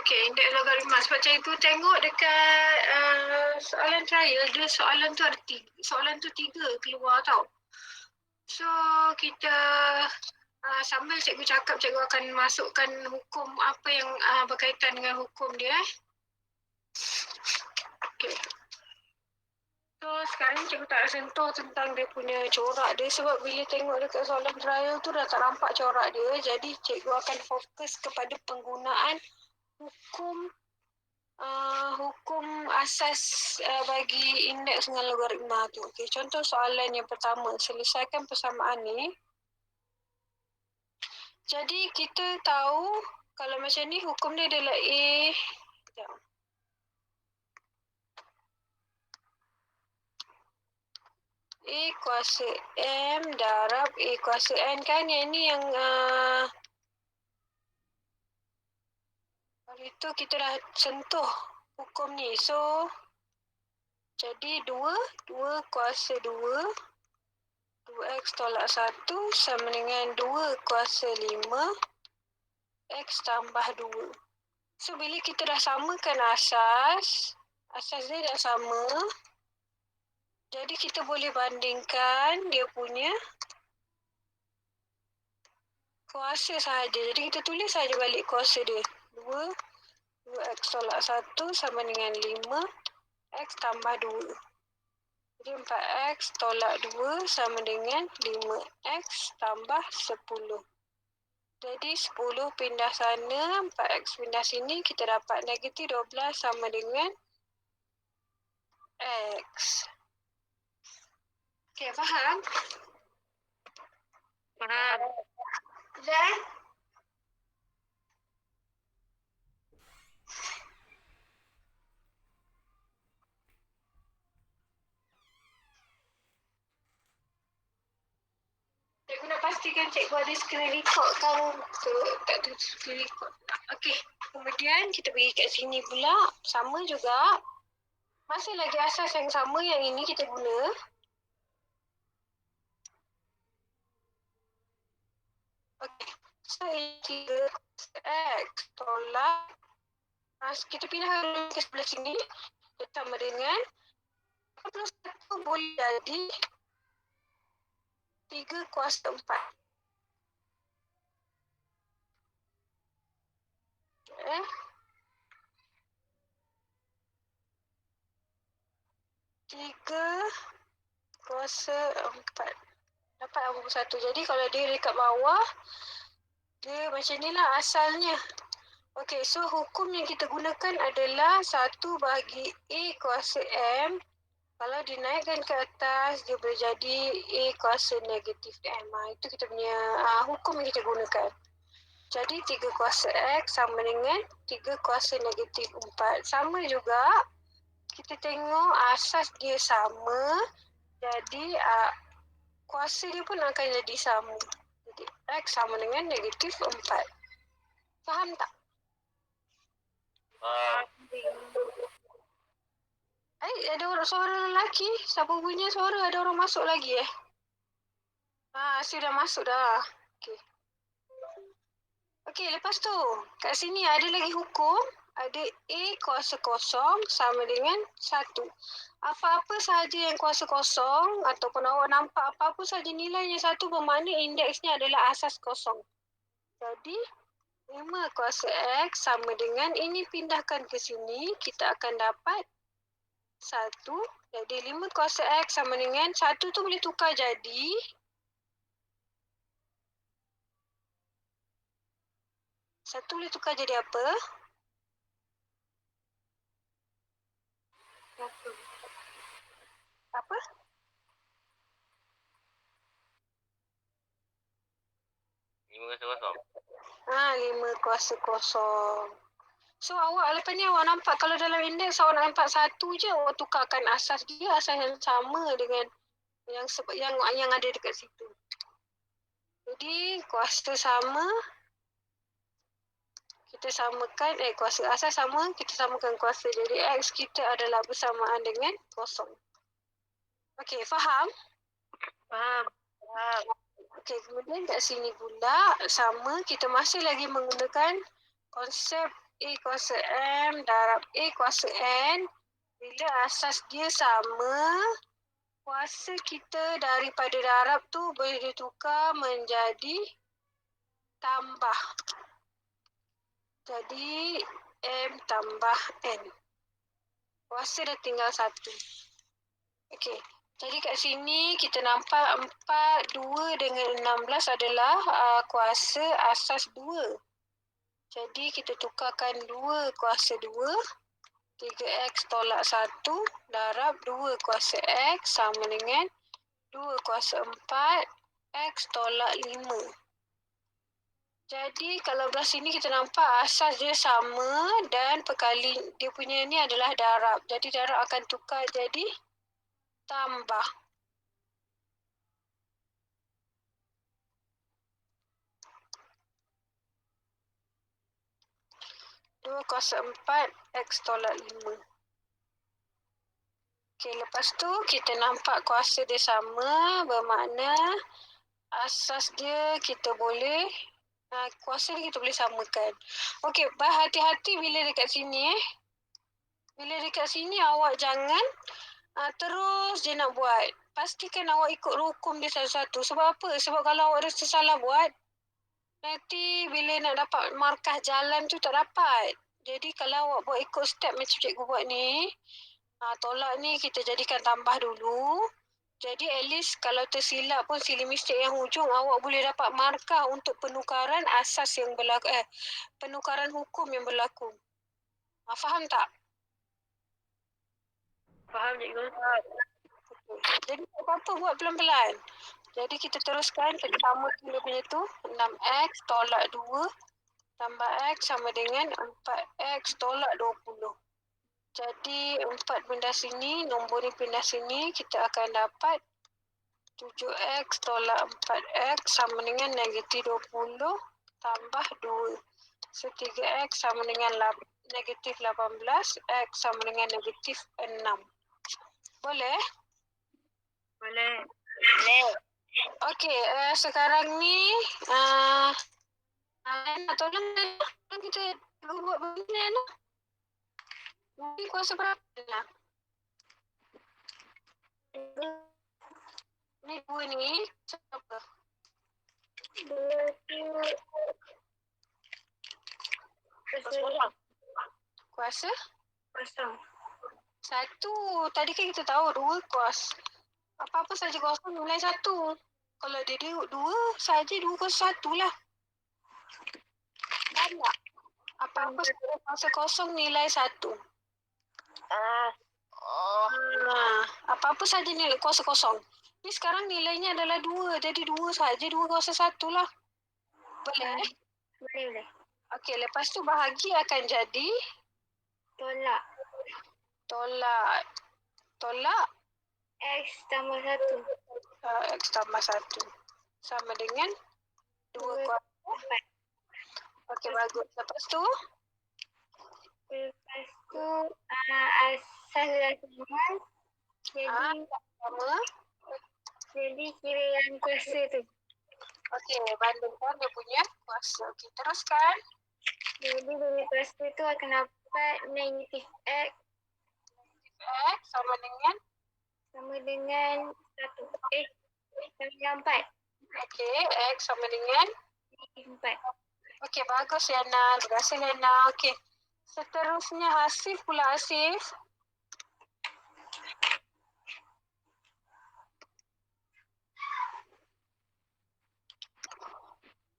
Okey, indeks logaritma. Sebab cikgu tengok dekat soalan trial, dia soalan tu ada soalan tu 3 keluar tau. So, kita sambil cikgu cakap, cikgu akan masukkan hukum apa yang berkaitan dengan hukum dia. Okey. So, sekarang cikgu tak sentuh tentang dia punya corak dia sebab bila tengok dekat soalan trial tu dah tak nampak corak dia. Jadi, cikgu akan fokus kepada penggunaan hukum asas bagi indeks dengan logaritma tu. Okey, contoh soalan yang pertama, selesaikan persamaan ni. Jadi kita tahu kalau macam ni hukum dia adalah A. Sekejap. A kuasa M darab A kuasa N kan, yang ni yang hari tu kita dah sentuh hukum ni. So, jadi 2 kuasa 2, 2x tolak 1 sama dengan 2 kuasa 5, x tambah 2. So, bila kita dah samakan asas dia dah sama, jadi kita boleh bandingkan dia punya kuasa sahaja. Jadi, kita tulis saja balik kuasa dia. 2x tolak 1 sama dengan 5, x tambah 2. Jadi 4x tolak 2 sama dengan 5x tambah 10. Jadi 10 pindah sana, 4x pindah sini, kita dapat negatif 12 sama dengan x. Okey, faham? Faham. Dan cikgu nak pastikan cikgu ada screen record kan ke tak ada screen record. Okey, kemudian kita pergi kat sini pula, sama juga. Masih lagi asas yang sama yang ini kita guna. Okey, so ini 3x tolak, kita pindah ke sebelah sini, sama dengan 41 boleh jadi 3 kuasa 4. Okay. 3 kuasa 4. Dapat 81. Jadi kalau dia dekat bawah, dia macam ni lah asalnya. Okey, so hukum yang kita gunakan adalah 1 bahagi A kuasa M. Kalau dinaikkan ke atas, dia boleh jadi A kuasa negatif M. Itu kita punya hukum yang kita gunakan. Jadi 3 kuasa X sama dengan 3 kuasa negatif 4. Sama juga, kita tengok asas dia sama. Jadi kuasa dia pun akan jadi sama. Jadi X sama dengan negatif 4. Faham tak? Faham. Ada orang suara lelaki. Siapa punya suara? Ada orang masuk lagi sudah masuk dah. Okey. Okey, lepas tu kat sini ada lagi hukum. Ada A kuasa kosong sama dengan 1. Apa-apa sahaja yang kuasa kosong ataupun awak nampak apa-apa sahaja nilainya 1 bermakna indeksnya adalah asas kosong. Jadi 5 kuasa X sama dengan ini, pindahkan ke sini, kita akan dapat 1. Jadi 5 kuasa X sama dengan 1 tu boleh tukar jadi 1 boleh tukar jadi apa? Apa? Lima kuasa kosong. 5 kuasa kosong. So awak lepas ni awak nampak kalau dalam indeks awak nak nampak 1 je, awak tukarkan asas dia, asas yang sama dengan yang ada dekat situ. Jadi kuasa sama, kita samakan kuasa asas sama, kita samakan kuasa. Jadi X kita adalah bersamaan dengan kosong. Okey, faham? Faham. Okey, kemudian kat sini pula sama, kita masih lagi menggunakan konsep A kuasa M darab A kuasa N. Bila asas dia sama, kuasa kita daripada darab tu boleh ditukar menjadi tambah. Jadi M tambah N. Kuasa dah tinggal 1. Okey. Jadi kat sini kita nampak 4, 2 dengan 16 adalah kuasa asas 2. Jadi kita tukarkan 2 kuasa 2. 3x tolak 1 darab 2 kuasa x sama dengan 2 kuasa 4 x tolak 5. Jadi kalau belah sini kita nampak asas dia sama dan perkali dia punya ni adalah darab. Jadi darab akan tukar jadi tambah. Dua kuasa 4 x tolak 5. Okey, lepas tu kita nampak kuasa dia sama, bermakna asas dia kita boleh kuasa ni kita boleh samakan. Okey, berhati-hati bila dekat sini Bila dekat sini awak jangan terus je nak buat. Pastikan awak ikut rukun dia satu-satu. Sebab apa? Sebab kalau awak rasa salah buat, nanti bila nak dapat markah jalan tu tak dapat. Jadi kalau awak buat ikut step macam cikgu buat ni, tolak ni kita jadikan tambah dulu. Jadi at least kalau tersilap pun silap mistake yang hujung, awak boleh dapat markah untuk penukaran asas yang berlaku, penukaran hukum yang berlaku. Faham tak? Faham cikgu. Jadi tak apa-apa buat pelan-pelan. Jadi kita teruskan kita sama dulu punya tu. 6x tolak 2 tambah x sama dengan 4x tolak 20. Jadi 4 pindah sini, nombor ni pindah sini, kita akan dapat 7x tolak 4x sama dengan negatif 20 tambah 2. So 3x sama dengan negatif 18, x sama dengan negatif 6. Boleh? Boleh. Okey, sekarang ni nak tolong kita buat begini lah. Nanti kuasa berapa lah? Ni 2 ni siapa? 2 kuasa? Kosong. 1. Tadi kan kita tahu 2 kuasa. Apa-apa saja kosong nilai 1. Kalau dia 2 saja 2 kuasa 1 lah. Faham tak? Apa-apa saja kuasa kosong nilai 1. Apa-apa saja nilai kuasa kosong. Ni sekarang nilainya adalah 2. Jadi 2 saja 2 kuasa 1 lah. Boleh? Boleh. Okey, lepas tu bahagi akan jadi Tolak. Tolak X tambah 1. x tambah 1 sama dengan 2 kuasa. Okey, bagus. Lepas tu asas dah sama. sama. Jadi kira yang kuasa tu. Okey, bandingkan dia punya kuasa. Okey, teruskan. Jadi dari kuasa tu akan dapat negatif X X sama dengan 1. Sama dengan 4. okey, x sama dengan Negatif 4. okey, bagus Yana. Terima kasih Yana. Okey. Seterusnya Hasif pula Hasif.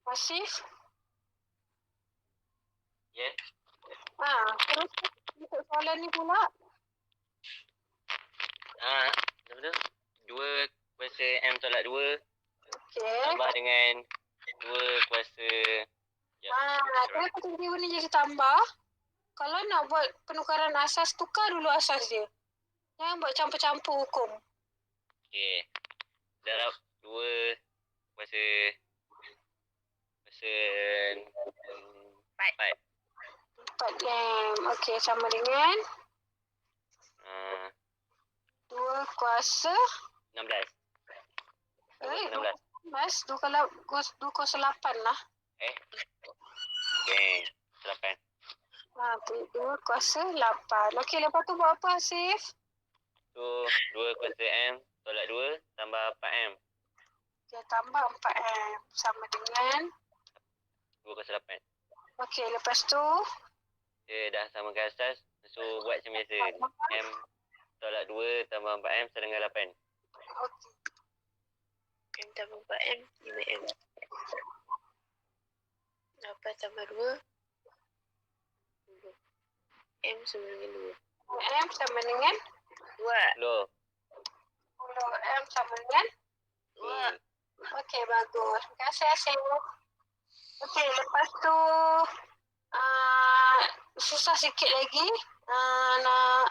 Hasif. Ya. Terus untuk soalan ni pula. Apa tu? 2 kuasa M tolak 2 Okey. tambah dengan 2 kuasa Kenapa tiba-tiba ni jadi tambah? Kalau nak buat penukaran asas, tukar dulu asas dia. Jangan buat campur-campur hukum. Okey. Darab 2 kuasa 4. 4M. Okey, sama dengan 2 kuasa 16. 16. 2 kuasa 8 lah. Okey. 8. 2 kuasa 8. Okey, lepas tu buat apa, Asif? Tu 2 kuasa M tolak 2 tambah 4M. Dia tambah 4M sama dengan 2 kuasa 8. okey, lepas tu Dia dah samakan asas. So buat macam biasa. M tolak 2 tambah 4M sama dengan 8. okey. M tambah 4M, 5M. 8 tambah 2, 10. M sama dengan 2. M sama dengan 2. Loh. 10. M sama dengan 2. okey, bagus. Terima kasih, Asif. Okey, lepas tu susah sikit lagi. Nak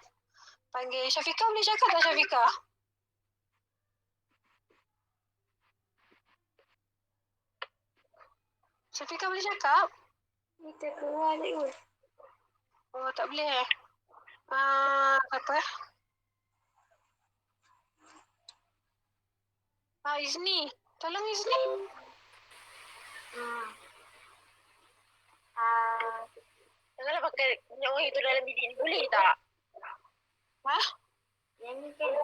panggil Syafiqah, boleh cakap tak Syafiqah? Syafiqah boleh cakap? Kita keluar ni pun. Oh, tak boleh apa? Izni. Tolong Izni. Janganlah pakai minyak wangi tu dalam bilik ni. Boleh tak? Hah? Yang ni kan.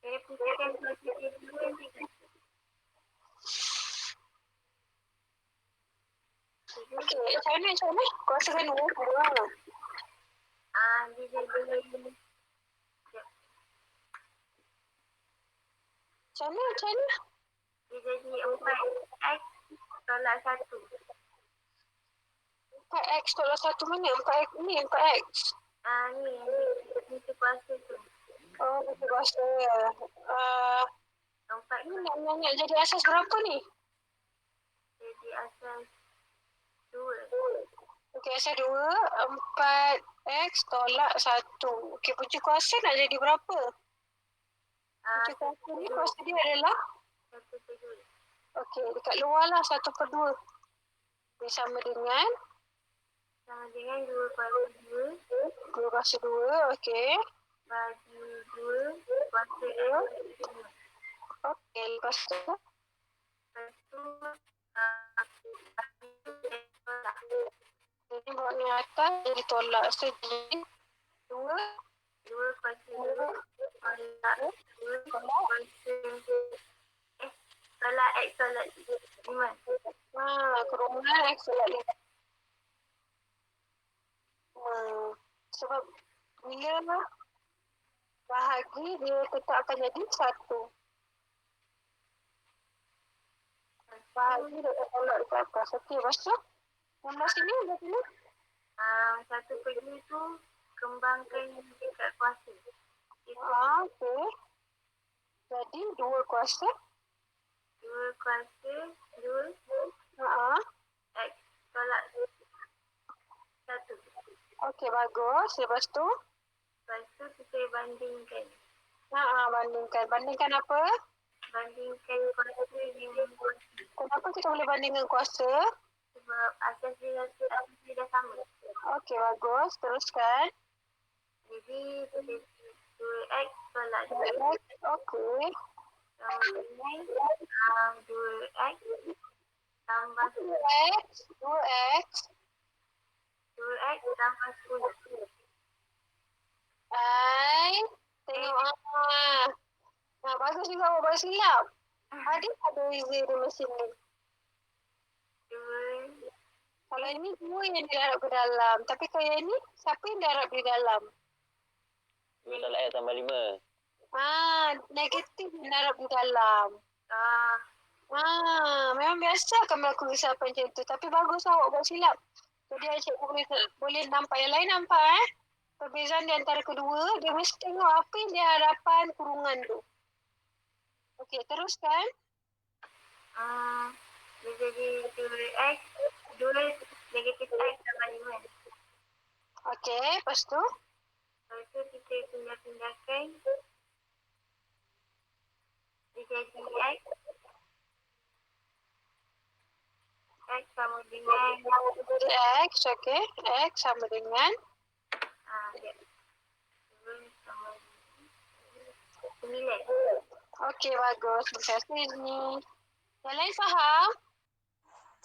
Saya putihkan putih dulu nanti kan. Okey, macam mana? Kuasakan dulu. Dia jadi. Macam mana? Dia jadi 4X tolak 1. 4X tolak 1 mana? 4X ni, 4X. Ni kuasa tu. Oh, betul kuasa. 4 Ni nak jadi asas berapa ni? jadi asas 2. Okey, asas 2, 4X tolak 1. Okey, punca kuasa nak jadi berapa? Punca kuasa ni, kuasa dia adalah? 1/2. Okey, dekat luar lah 1/2. Dia sama dengan? Sama dengan 2 kuasa 2. 2 kuasa 2, okey. Bagi 2 kuasa X. Okey, lepas tu? Lepas tu, X tolak. Jadi buat ni atas, jadi tolak. So, jadi 2 kuasa 2 tolak 2 kuasa tolak X tolak 5. Kerumunan X tolak 5. Sebab bila bahagi, dia tetap akan jadi 1. Bahagi dia akan tolak dekat atas. Okey, lepas tu? Nombor sini, nombor sini. 1/2 tu kembangkan dekat kuasa. Okey. Jadi 2 kuasa 2 kuasa 2 X tolak 1. okey, bagus. Lepas tu? Lepas tu kita bandingkan. Bandingkan apa? Bandingkan kuasa dengan kuasa. Kenapa kita boleh bandingkan kuasa? Sebab asas dia dah sama. Okey, bagus. Teruskan. Jadi 2X tolak 2. Okey. Sama dengan 2X tambah 2X 2X tambah 10. Tengok. Bagus juga awak buat silap. Ada easy di mesin ni. 2. Kalau ini 2 yang didarab ke dalam. Tapi kalau yang ni, siapa yang darab di dalam? 2 tolak X tambah 5. Negatif yang darab di dalam. Memang biasa akan berlaku kesilapan macam tu. Tapi bagus awak buat silap. Jadi cikgu boleh nampak yang lain nampak perbezaan di antara kedua, dia mesti tengok apa yang di hadapan kurungan tu. Okey, teruskan. Dia jadi 2X 2 negatif X tambah 5. Okey, lepas tu? Lepas tu kita pindah-pindahkan. Dia jadi X. X sama dengan Jadi X, okey. X sama dengan? Ya. 2 sama 9. Okey, bagus. Terima kasih ni. Yang lain faham?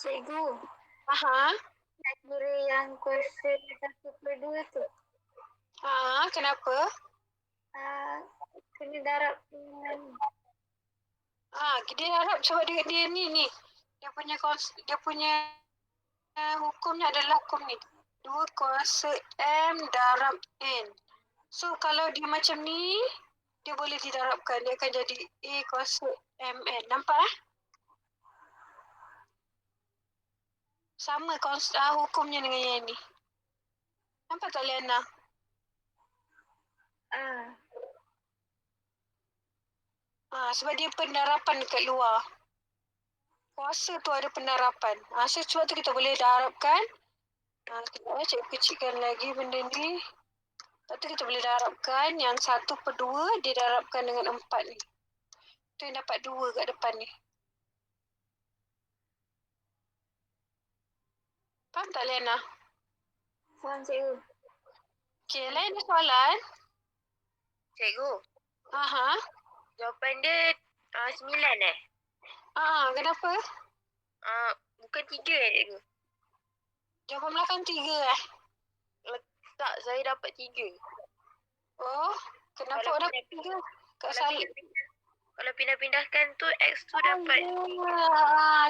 Cikgu, Aha. nak kira yang kuasa 1/2 tu. Kenapa? Kena darab dengan Dia harap sebab dia ni. Dia punya hukumnya adalah hukum ni. 2 kuasa M darab N. So kalau dia macam ni, dia boleh didarabkan. Dia akan jadi A kuasa MN. Nampak Sama hukumnya dengan yang ni. Nampak tak Liana? Sebab dia pendarapan dekat luar. Kuasa tu ada pendarapan. So sebab tu kita boleh darabkan. Sekejap cikgu kecilkan lagi benda ni. Lepas tu kita boleh darabkan yang 1/2 didarabkan dengan 4 ni. Tu yang dapat 2 kat depan ni. Faham tak Liana? faham cikgu. Okay, lain ada soalan? Cikgu, Aha. jawapan dia 9 Kenapa? bukan 3 cikgu. Jawapan belakang 3 Tak, saya dapat 3. Oh, kenapa Kalau orang dapat 3? Kak Kalau Salih. Kalau pindah-pindahkan tu X tu dapat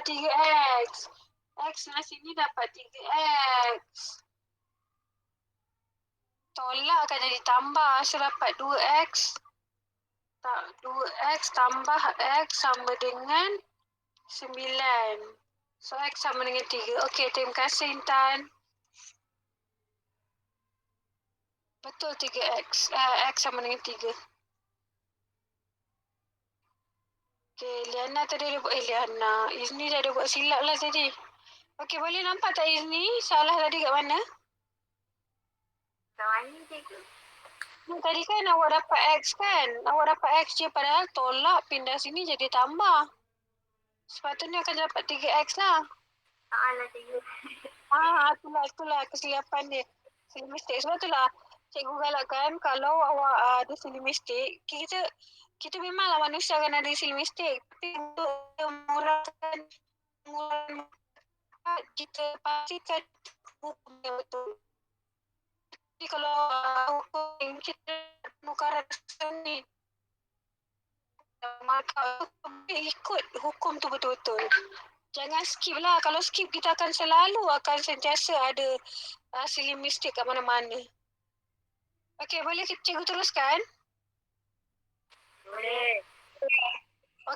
3X. X sebelah sini dapat 3X. Tolak akan jadi tambah. So dapat 2X. 2X tambah X sama dengan 9. So X sama dengan 3. Okey, terima kasih Intan. Betul 3X. X sama dengan 3. Okay, Liana tadi ada buat, Liana. Izni dah ada buat silap lah tadi. Okay, boleh nampak tak Izni? Salah tadi kat mana? Kawan ni cikgu. Tadi kan awak dapat X kan? Awak dapat X je padahal tolak pindah sini jadi tambah. Sepatutnya akan dapat 3X lah. Lah cikgu. Itulah kesilapan dia. Silly mistake. Sebab itulah cikgu galakkan kalau awak ada silly mistake, kita memanglah manusia akan ada silly mistake. Tapi untuk mengurangkan kita pastikan hukum yang betul. Jadi kalau hukum kita penukaran ni, maka ikut hukum tu betul-betul. Jangan skip lah. Kalau skip kita akan sentiasa ada silly mistake kat mana-mana. Okey, boleh cikgu teruskan? boleh.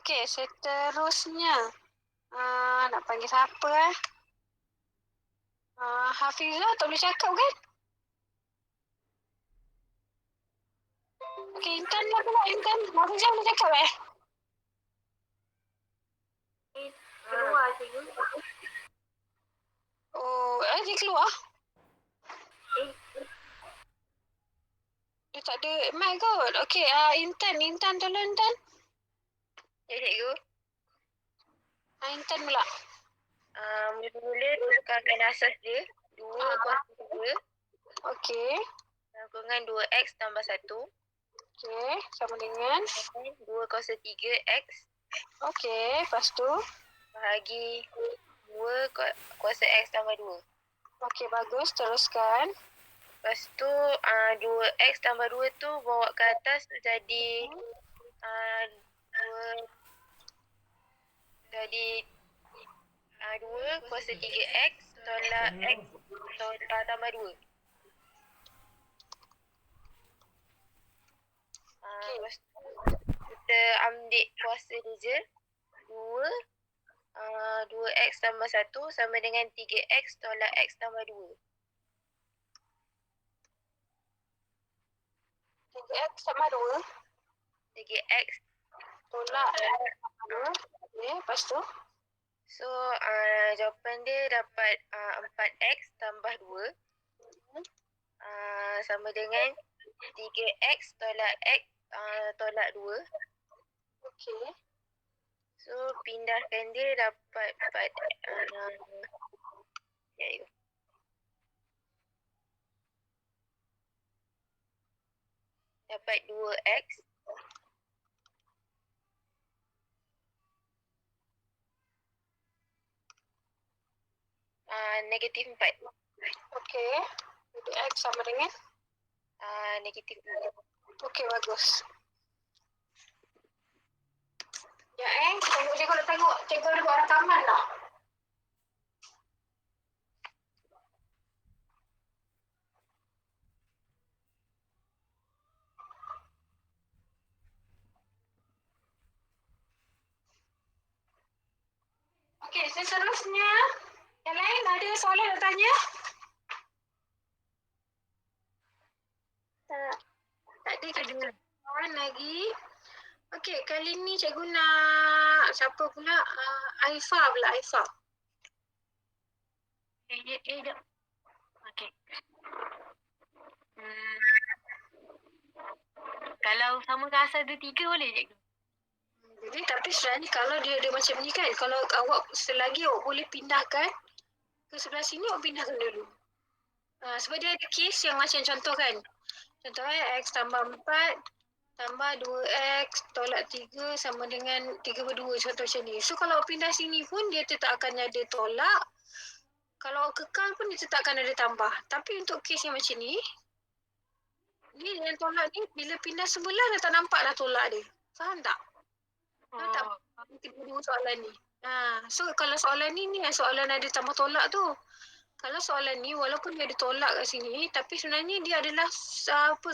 Okey, seterusnya. Nak panggil siapa Hafizah tak boleh cakap kan? Okey, Intan lah pula. Intan, Hafizah boleh cakap Keluar cikgu. Oh, dia keluar? Dia tak ada mic kot. Okey, Intan tolong Intan. Ya cikgu. Intan pula. Mula-mula tukarkan asas dia 2 kuasa 2 Okey. kurungan 2X tambah 1 Okey, sama dengan 2 kuasa 3X okey, lepas tu bahagi 2 kuasa X tambah 2. okey, bagus, teruskan. Lepas tu 2X tambah 2 tu bawa ke atas jadi 2 kuasa 3X tolak X tambah 2. Lepas tu kita ambil kuasa dia je. 2X tambah 1 sama dengan 3X tolak X tambah 2. 3X sama 2. 3X Tolak 2. Okey, lepas tu So jawapan dia dapat 4X tambah 2 sama dengan 3X tolak X tolak 2. okey. So pindahkan dia dapat 4 dapat 2X negatif 4. Okey. Jadi X sama dengan? Negatif 2. Okey, bagus. Ya, cikgu nak tengok. Cikgu ada buat rakaman lah. Okey, seterusnya. Yang lain ada soalan nak tanya? Tak. Tak ada kawan lagi. Okey, kali ni cikgu nak siapa pula? Aifa pula, Aifa. Jap. Okey. Kalau sama asal ada 3 boleh cikgu? Jadi tapi sebenarnya kalau dia ada macam ni kan, kalau awak selagi awak boleh pindahkan ke sebelah sini, awak pindahkan dulu. Sebab dia ada case yang macam contoh kan. Contohnya X tambah 4 tambah 2X tolak 3 sama dengan 3/2, contoh macam ni. So kalau awak pindah sini pun dia tetap akan ada tolak. Kalau awak kekal pun dia tetap akan ada tambah. Tapi untuk case yang macam ni yang tolak ni bila pindah sebelah dah tak nampak dah tolak dia. Faham tak? Faham tak? Tiba-tiba soalan ni. So kalau soalan ni yang soalan ada tambah tolak tu. Kalau soalan ni walaupun dia ada tolak kat sini tapi sebenarnya dia adalah apa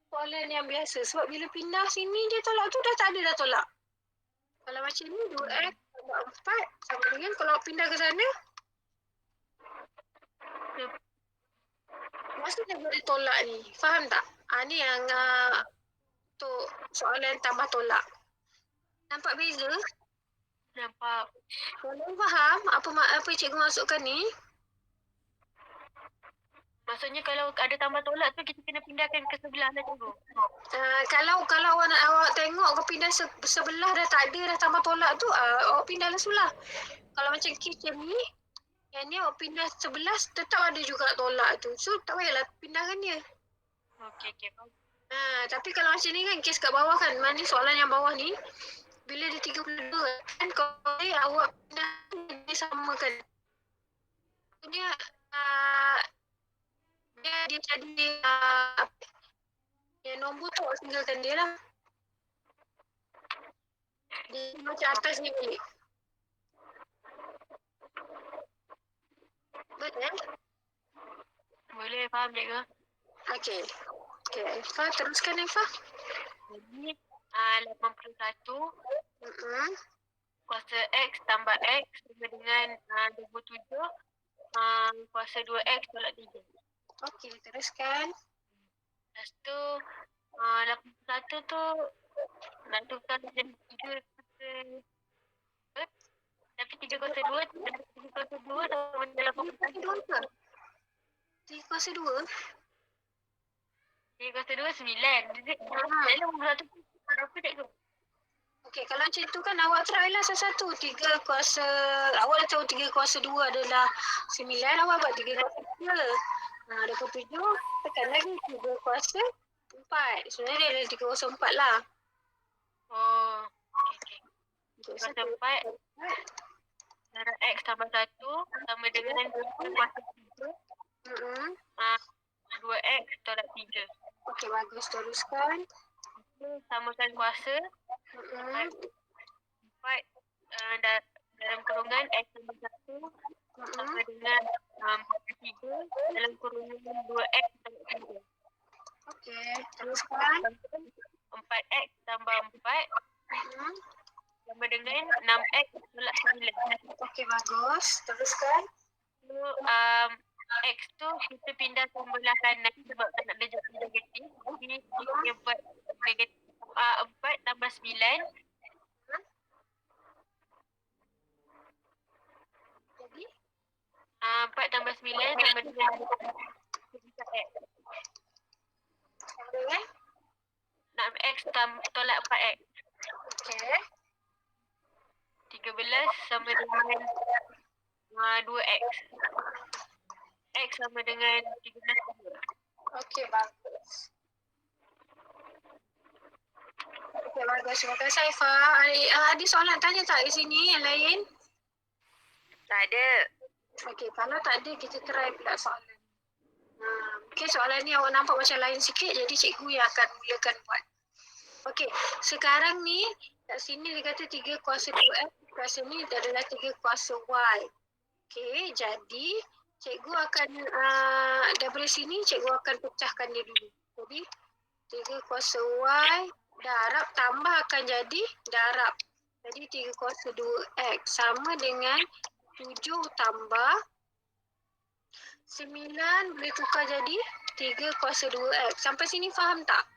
soalan yang biasa. Sebab bila pindah sini dia tolak tu dah tak ada dah tolak. Kalau macam ni 2X tambah 4 sama dengan kalau pindah ke sana maksudnya dia ada tolak ni. Faham tak? Ni yang untuk soalan tambah tolak. Nampak beza? Nampak. Kalau faham apa cikgu masukkan ni? Maksudnya kalau ada tambah tolak tu kita kena pindahkan ke sebelah lah cikgu. Kalau awak tengok ke pindah sebelah dah tak ada dah tambah tolak tu, awak pindahlah sebelah. Kalau macam kes yang ni awak pindah sebelah tetap ada juga tolak tu. So tak payahlah pindahkan dia. Okey. Tapi kalau macam ni kan kes kat bawah kan, mana soalan yang bawah ni bila dia 32 kan kalau awak pindah dia samakan. Dia jadi yang nombor tu awak tinggalkan dia lah. Dia macam atas ni balik. Betul? Boleh faham cikgu? Okey, Aifa, teruskan Aifa. Jadi 81 kuasa X tambah X sama dengan 27 kuasa 2X tolak 3. Okey, teruskan. Lepas tu 81 tu nak tukar jadi 3 kuasa tapi 3 kuasa 2 3 kuasa 2 sama dengan 81. 3 kuasa 2? 3 kuasa 2 9. Jadi dalam 81 berapa cikgu? Okey, kalau macam tu kan awak try lah satu-satu. 3 kuasa, awak dah tahu 3 kuasa 2 adalah 9, awak buat 3 kuasa 2. 27, tekan lagi 3 kuasa 4. Sebenarnya dia ada 3 kuasa 4 lah. Oh, okey. 3 kuasa 4 darab X tambah 1 sama dengan 2 kuasa 3 2X tolak 3. Okey, bagus. Teruskan. Samakan kuasa 4 dalam kurungan X tambah 1 sama dengan 3 dalam kurungan 2X tolak 3. Okey, teruskan. 4X tambah 4 sama dengan 6X tolak 9. Okey, bagus. Teruskan. So, X tu kita pindah sebelah kanan sebab tak nak belajar negatif. Jadi kita buat negatif 4 tambah 9. Jadi? 4 tambah 9 sama dengan X. Sama dengan? 6X tolak 4X. Okey. 13 sama dengan 2X. X sama dengan 13. Okey, bagus. Okey, bagus. Terima kasih, Aifa. Ada soalan tanya tak di sini yang lain? Tak ada. Okey, kalau tak ada kita try pula soalan. Mungkin soalan ni awak nampak macam lain sikit, jadi cikgu yang akan mulakan buat. Okey, sekarang ni kat sini dia kata 3 kuasa 2X, kat sini adalah 3 kuasa Y. Okey, jadi cikgu akan daripada sini cikgu akan pecahkan dia dulu. Jadi 3 kuasa Y darab tambah akan jadi darab. Jadi 3 kuasa 2X sama dengan 7 tambah 9 boleh tukar jadi 3 kuasa 2X. Sampai sini faham tak?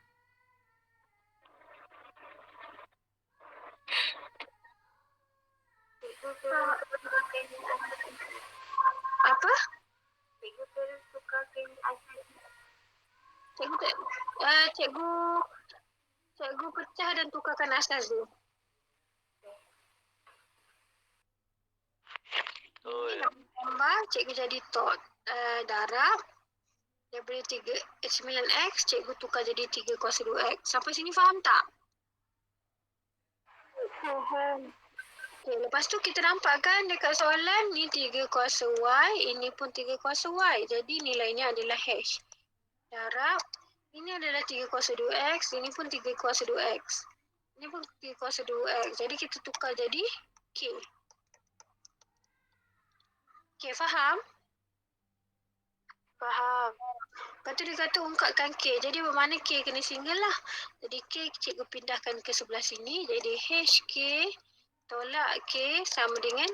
Cikgu tolong tukarkan asal. Apa? Cikgu tolong tukarkan asal. Cikgu tak, cikgu pecah dan tukarkan asas tu. Betul. Tambah cikgu jadi darab daripada 9X cikgu tukar jadi 3 kuasa 2X. Sampai sini faham tak? Faham. Okay, lepas tu kita nampak kan dekat soalan ni 3 kuasa Y, ini pun 3 kuasa Y. Jadi nilainya adalah hash. Darab, ini adalah 3 kuasa 2X, ini pun 3 kuasa 2X. Ini pun 3 kuasa 2X. Jadi kita tukar jadi K. Okay, faham? Faham. Lepas tu dia kata ungkapkan K. Jadi bermakna K kena single lah. Jadi K cikgu pindahkan ke sebelah sini. Jadi HK tolak K sama dengan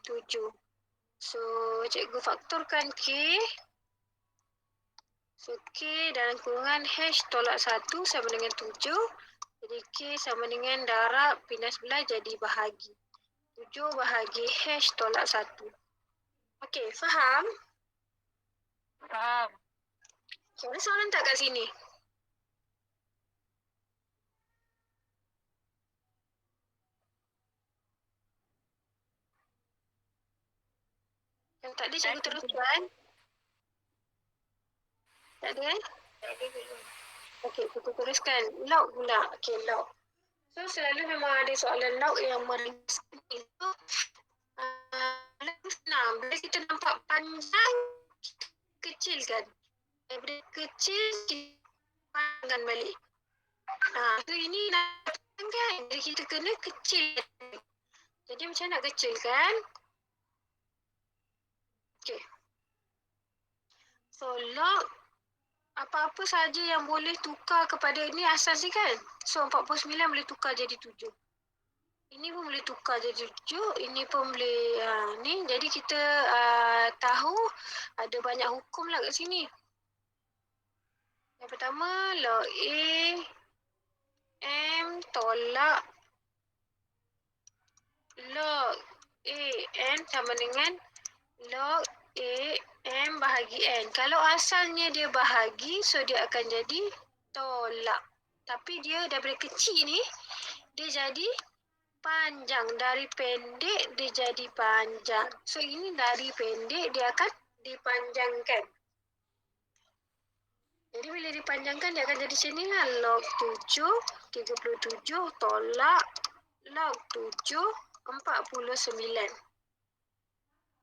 7. So cikgu faktorkan K. So K dalam kurungan hash tolak 1 sama dengan 7. Jadi K sama dengan darab pindah sebelah jadi bahagi. 7 bahagi hash tolak 1. Okey, faham? Faham. Okay, ada soalan tak kat sini? Yang tak ada cikgu teruskan. Tak ada kan? Tak ada cikgu. Okey, kita teruskan. Log pula. Okey, log. So selalu memang ada soalan log yang meringkas itu. Lebih senang. Bila kita nampak panjang, kita kecilkan. Daripada kecil, kita panjangkan balik. So ini nak panjang kan? Jadi kita kena kecil. Jadi macam nak kecilkan? Okey. So log apa-apa saja yang boleh tukar kepada ni asas ni kan. So 49 boleh tukar jadi 7. Ini pun boleh tukar jadi 7. Ini pun boleh ni. Jadi kita tahu ada banyak hukum lah kat sini. Yang pertama log A M tolak log A N sama dengan log A M bahagi N. Kalau asalnya dia bahagi, so dia akan jadi tolak. Tapi dia daripada kecil ni, dia jadi panjang. Dari pendek, dia jadi panjang. So ini dari pendek, dia akan dipanjangkan. Jadi bila dipanjangkan, dia akan jadi macam ni lah. Log 7, 37 tolak log 7, 49.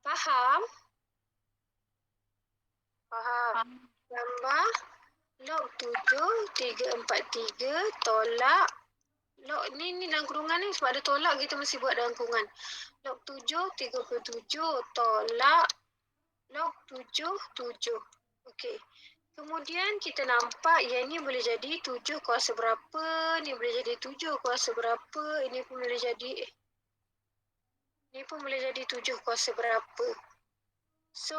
Faham? Faham. Tambah log 7, 343 tolak log ni dalam kurungan ni sebab ada tolak kita mesti buat dalam kurungan. Log 7, 37 tolak log 7, 7. Okey. Kemudian kita nampak yang ni boleh jadi 7 kuasa berapa, ni boleh jadi 7 kuasa berapa, ini pun boleh jadi 7 kuasa berapa. So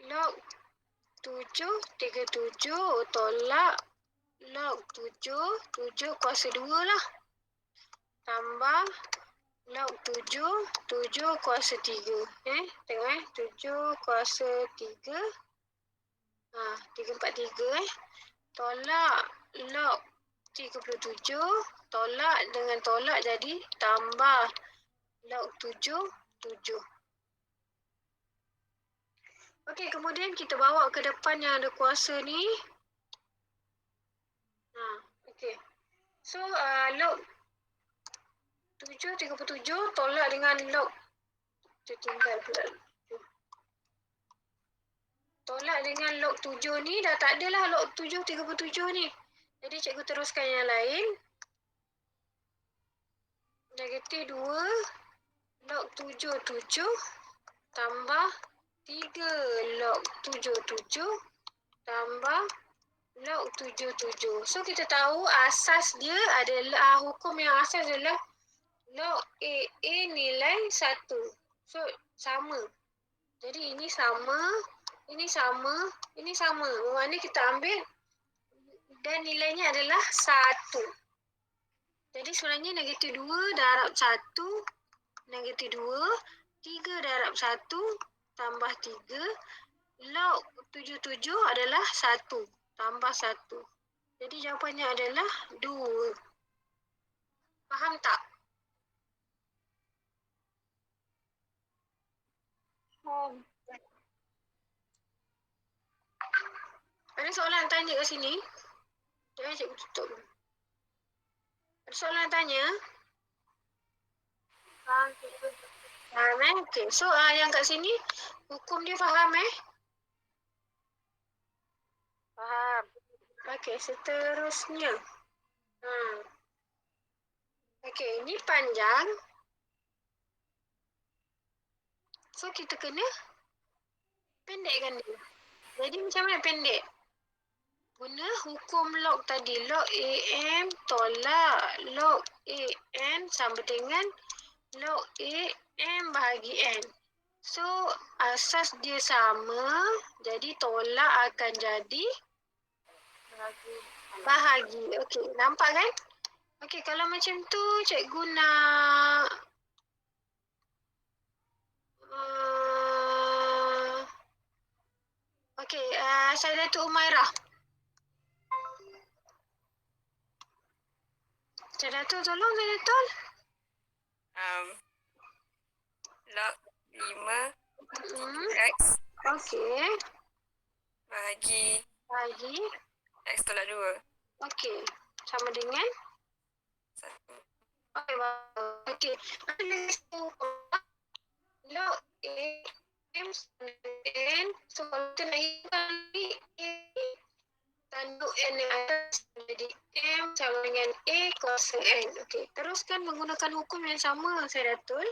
log 7, 37 tolak log 7, 7 kuasa 2 lah. Tambah log 7, 7 kuasa 3. Tengok 7 kuasa 3. 343 tolak log 37, tolak dengan tolak jadi tambah log 7, 7. Okey, kemudian kita bawa ke depan yang ada kuasa ni. Okey. So log 7 37 tolak dengan log. Dia tinggal pula. Tolak dengan log 7 ni dah tak adalah log 7 37 ni. Jadi cikgu teruskan yang lain. Negatif 2 log 77 tambah 3 log 77 tambah log 77. So kita tahu asas dia adalah, hukum yang asas adalah log AA nilai 1. So sama. Jadi ini sama, ini sama, ini sama. Bermakna kita ambil dan nilainya adalah 1. Jadi sebenarnya negatif 2 darab 1, negatif 2, 3 darab 1 tambah 3, log 77 adalah 1 tambah 1. Jadi jawapannya adalah 2. Faham tak? Ada soalan tanya kat sini? Jangan cikgu tutup. Ada soalan tanya? Faham okey. So yang kat sini hukum dia faham Faham. Okey, seterusnya. Okey, ini panjang. So kita kena pendekkan dia. Jadi macam mana pendek? Guna hukum log tadi. Log AM tolak log AN sama dengan log AM bahagi N. So asas dia sama. Jadi tolak akan jadi bahagi. Okey, nampak kan? Okey, kalau macam tu cikgu nak okey, saya Datuk Umairah. Saya Datuk tolong saya Datuk. Log 5 X Okey. bahagi Bahagi. X tolak 2. Okey. Sama dengan 1. okey. Okey. Log A M N. So kalau kita nak hitung ni A tanduk N yang atas jadi M sama dengan A kuasa N. Okey. Teruskan menggunakan hukum yang sama saya Datul.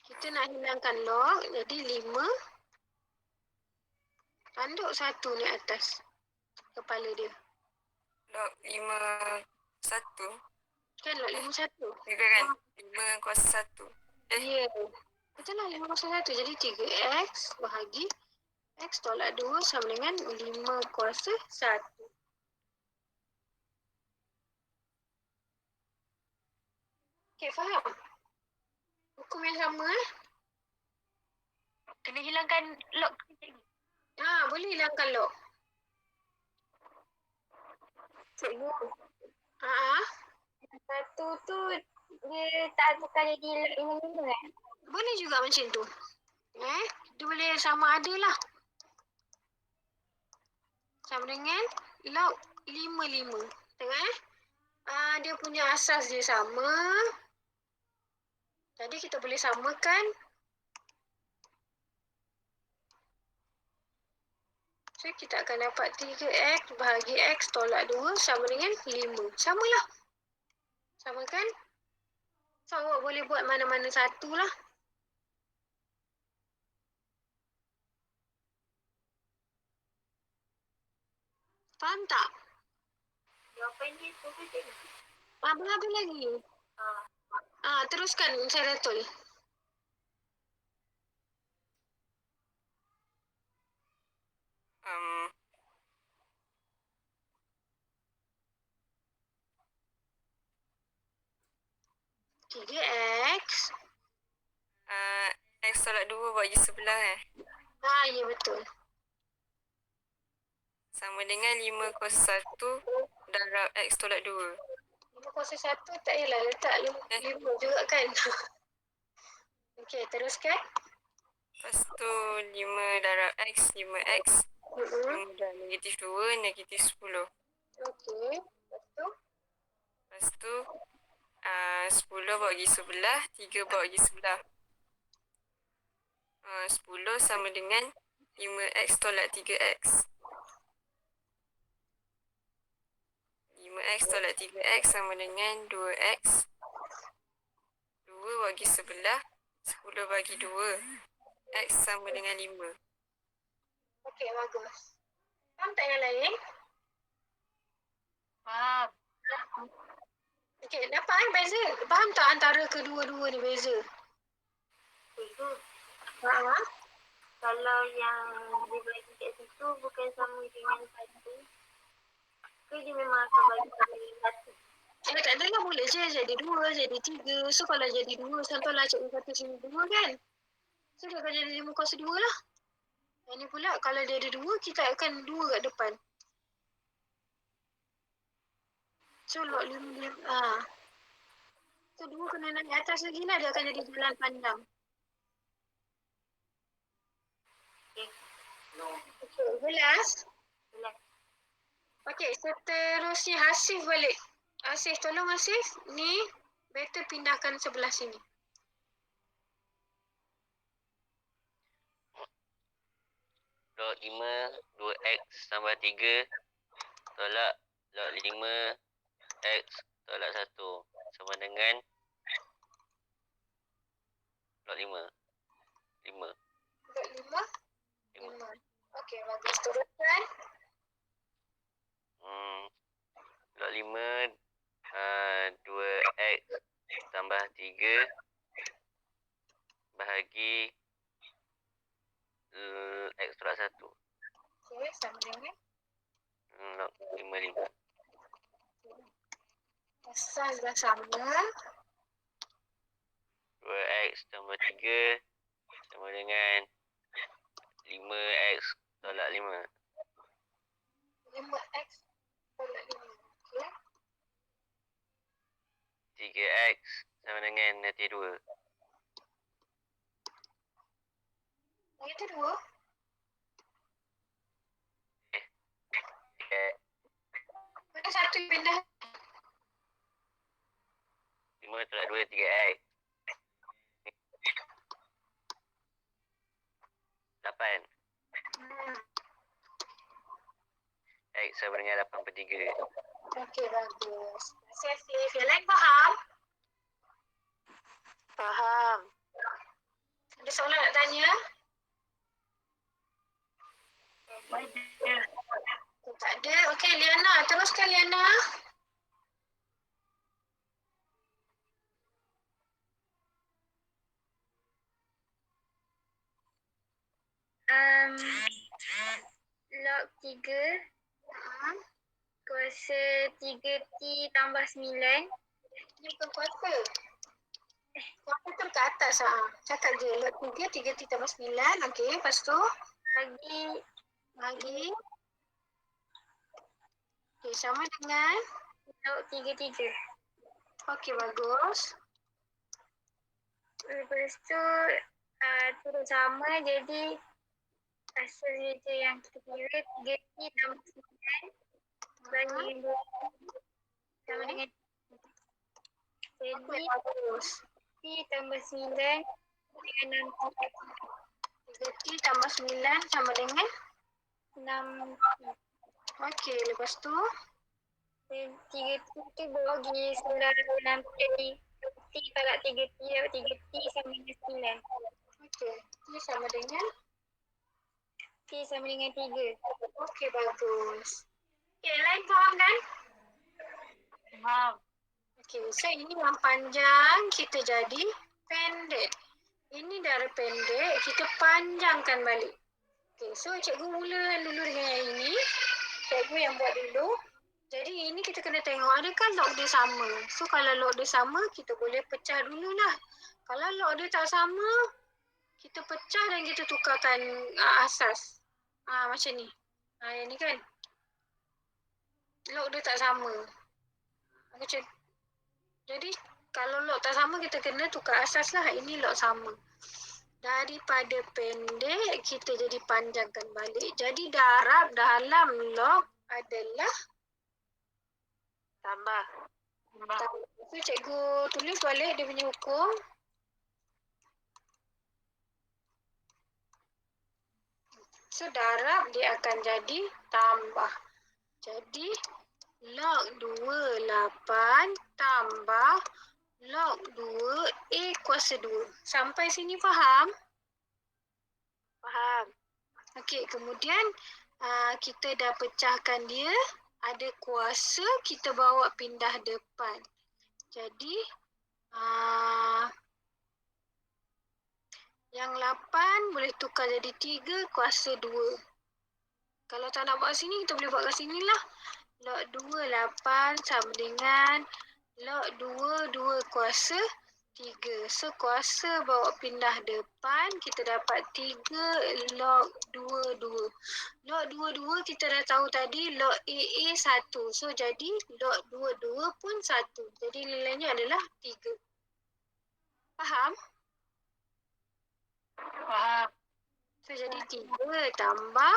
Kita nak hilangkan log, jadi 5 tanduk 1 ni atas kepala dia. Log 5 1. Kan log 5 1. Ya kan? 5 kuasa 1. Ya. Betul lah 5 kuasa 1. Jadi 3X bahagi X tolak 2 sama dengan 5 kuasa 1. Okey, faham? Hukum yang sama Kena hilangkan log. boleh hilangkan log. Cikgu, Ha. satu tu dia tak tukar jadi lima kan? Boleh juga macam tu. Dia boleh sama ada lah. Sama dengan log 5. Tengok dia punya asas dia sama. Jadi kita boleh samakan. So kita akan dapat 3X bahagi X tolak 2 sama dengan 5. Samalah. Sama kan? So awak boleh buat mana-mana satu lah. Faham tak? Jawapannya tu ke cikgu? Habis lagi. Teruskan saya Datul. Tiga X. X tolak 2 bagi sebelah Ya betul. sama dengan 5 kuasa 1 darab X tolak 2. 5 kuasa 1 tak payahlah letak 5 juga kan. Okey, teruskan. Lepas tu 5 darab X, 5X Kemudian -2, -10. Okey. Lepas tu? Lepas tu 10 bagi sebelah, 3 bagi sebelah. 10 sama dengan 5x tolak 3x. 5x tolak 3x sama dengan 2x. 2 bagi sebelah, 10 bagi 2. X sama dengan 5. Okey, bagus. Faham tak yang lain? Faham. Okey, dapat beza? Faham tak antara kedua-dua ni beza? Cikgu, Ha? kalau yang dia bagi kat situ bukan sama dengan 1, ke dia memang akan bagi sama dengan 1? Tak adalah, boleh je jadi 2, jadi 3. So kalau jadi 2, contohlah cikgu kata sini 2 kan? So dia akan jadi 5 kuasa 2 lah. Yang ni pula kalau dia ada 2, kita akan 2 kat depan. So log 5. So 2 kena naik atas lagi lah, dia akan jadi jalan panjang. Okey, jelas? Jelas. Okey, seterusnya Hasif balik. Hasif, tolong Hasif. Ni better pindahkan sebelah sini. Log 5, 2x tambah 3 tolak log 5 x tolak 1 sama dengan log 5. 5. Log 5. 5. Okey, bagus. Teruskan. Log 5 2x tambah 3 bahagi x tolak 1. Okey, sama dengan Log 5. asas dah sama. 2x tambah 3 sama dengan 5x tolak 5. 5x tolak 5. Okey. 3x sama dengan negatif 2. Yang itu 2. Mana satu yang pindah? 5 tolak 2, 3x. 8. X sama dengan 8/3. Okey, bagus. Terima kasih. Yang lain faham? Faham. Ada soalan nak tanya? Tak ada. Okey, Liana. Teruskan, Liana. Log 3 kuasa 3T tambah 9. Ini bukan kuasa. Kuasa tu ke atas. Cakap je. Log 3, 3T tambah 9. Okey, lepas tu? Bagi. Okey, sama dengan? Log 3. Okey, bagus. Lepas tu terus sama, jadi asal je yang kita kira 3T tambah 9 bagi 2 sama dengan Okey, jadi bagus. T tambah 9 dengan 3T tambah 9 sama dengan? 6T. Okey, lepas tu? 3T tu bagi sebelah 6T. T tolak 3T dapat 3T sama dengan 9. Okey, T sama dengan? T sama dengan 3. Okey, bagus. Okey, lain faham kan? Faham. Okey, so ini yang panjang kita jadi pendek. Ini darah pendek, kita panjangkan balik. Okey, so cikgu mula dulu dengan yang ini. Cikgu yang buat dulu. Jadi ini kita kena tengok adakah log dia sama. So kalau log dia sama, kita boleh pecah dululah. Kalau log dia tak sama, kita pecah dan kita tukarkan asas. Macam ni. Yang ni kan. Log dia tak sama. Macam jadi kalau log tak sama, kita kena tukar asas lah. Ini log sama. Daripada pendek, kita jadi panjangkan balik. Jadi darab dalam log adalah Tambah. So, cikgu tulis balik dia punya hukum. So, darab dia akan jadi tambah. Jadi, log 28 tambah log 2 A kuasa 2. Sampai sini faham? Faham. Okey, kemudian kita dah pecahkan dia. Ada kuasa, kita bawa pindah depan. Jadi, yang 8 boleh tukar jadi 3 kuasa 2. Kalau tak nak buat sini, kita boleh buat kat sini lah. Log 28 sama dengan log 2 kuasa 3. So, kuasa bawa pindah depan, kita dapat 3 log 2. Log 2 kita dah tahu tadi log AA 1. So, jadi log 2 pun 1. Jadi, nilainya adalah 3. Faham? Faham. So, jadi 3 tambah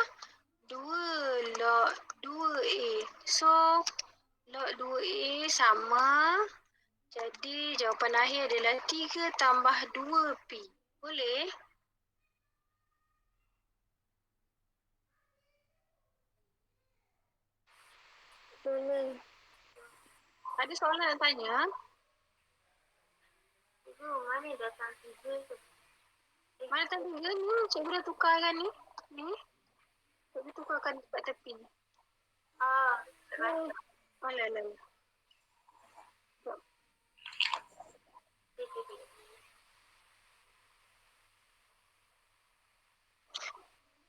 2 log 2A. So, log 2A sama. Jadi, jawapan akhir adalah 3 tambah 2P. Boleh? Boleh. Ada soalan nak tanya? Cikgu, mana datang 3 tu? Mana tadi ni? Cikgu dah tukarkan ni. Ni. Cikgu tukarkan dekat tepi ni. Alah.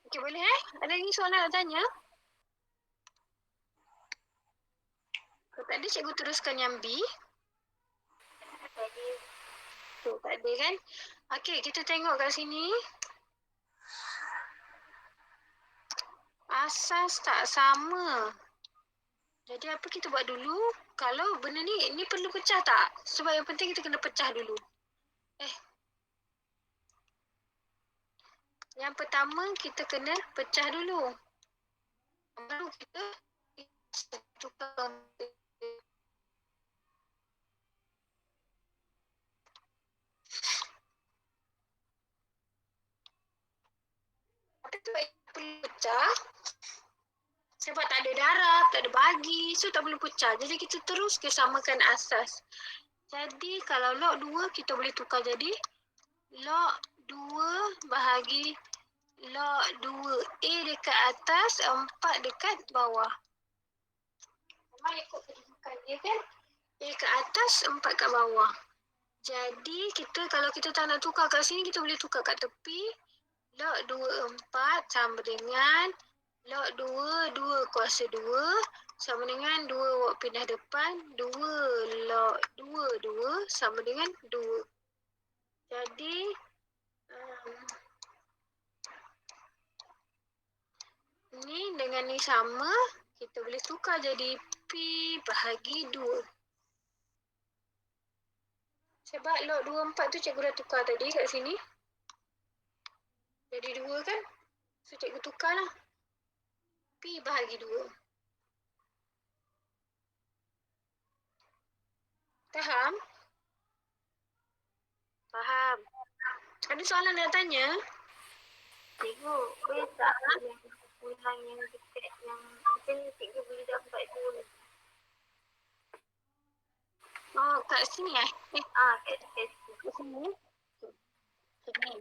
Okey, boleh Ada lagi soalan nak tanya? Kalau tak ada, cikgu teruskan yang B. Tu, tak ada kan? Okey, kita tengok kat sini. Asas tak sama. Jadi apa kita buat dulu? Kalau benda ni perlu pecah tak? Sebab yang penting kita kena pecah dulu. Yang pertama kita kena pecah dulu. Baru kita tukar. Tapi sebab perlu pecah. Sebab tak ada darab, tak ada bagi. So tak perlu pecah. Jadi kita terus samakan asas. Jadi kalau log 2 kita boleh tukar jadi log 2 bahagi log 2A dekat atas, 4 dekat bawah. Memang ikut kedudukan dia kan? A kat atas, 4 kat bawah. Jadi kalau kita tak nak tukar kat sini, kita boleh tukar kat tepi. Log 2, 4 sama dengan log 2 kuasa 2 sama dengan 2 buat pindah depan. 2 log 2 sama dengan 2. Jadi, ni dengan ni sama, kita boleh tukar jadi P bahagi 2. Sebab log 24 tu cikgu dah tukar tadi kat sini. Jadi 2 kan? So cikgu tukar lah. P bahagi 2. Faham? Faham. Ada soalan nak tanya? Cikgu, boleh tak yang ulang yang dekat yang macam ni cikgu boleh dapat 2. Oh, kat sini kat sini. Kat sini. Sini.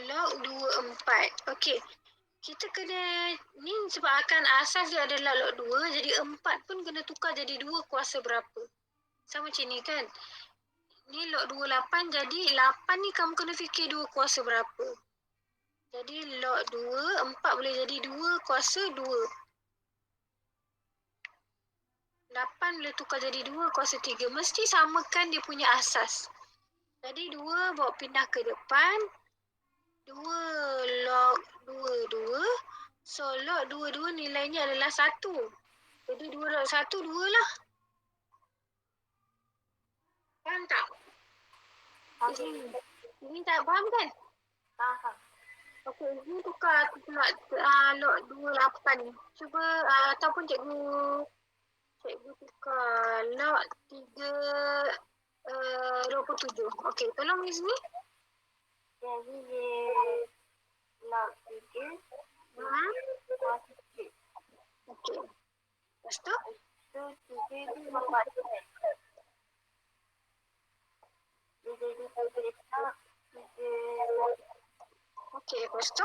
Log 24. Okey. Kita kena, ni sebab akan asas dia adalah log 2, jadi 4 pun kena tukar jadi 2 kuasa berapa. Sama macam ni kan. Ni log 28, jadi 8 ni kamu kena fikir 2 kuasa berapa. Jadi log 2, 4 boleh jadi 2 kuasa 2. 8 boleh tukar jadi 2 kuasa 3. Mesti samakan dia punya asas. Jadi 2 bawa pindah ke depan. 2 log 2. So log 2 nilainya adalah 1. Jadi 2 log 1, 2 lah. Faham tak? Okey. Ini tak faham kan? Faham. Okey, ini tukar pula log 28 ni. Cuba ataupun cikgu tukar log 27. Okey, tolong Miss ni. Jadi dia log 3 positif. Okey. Lepas tu? Tu 3 tu membuat dia jadi 3 log 3 Okey, lepas tu?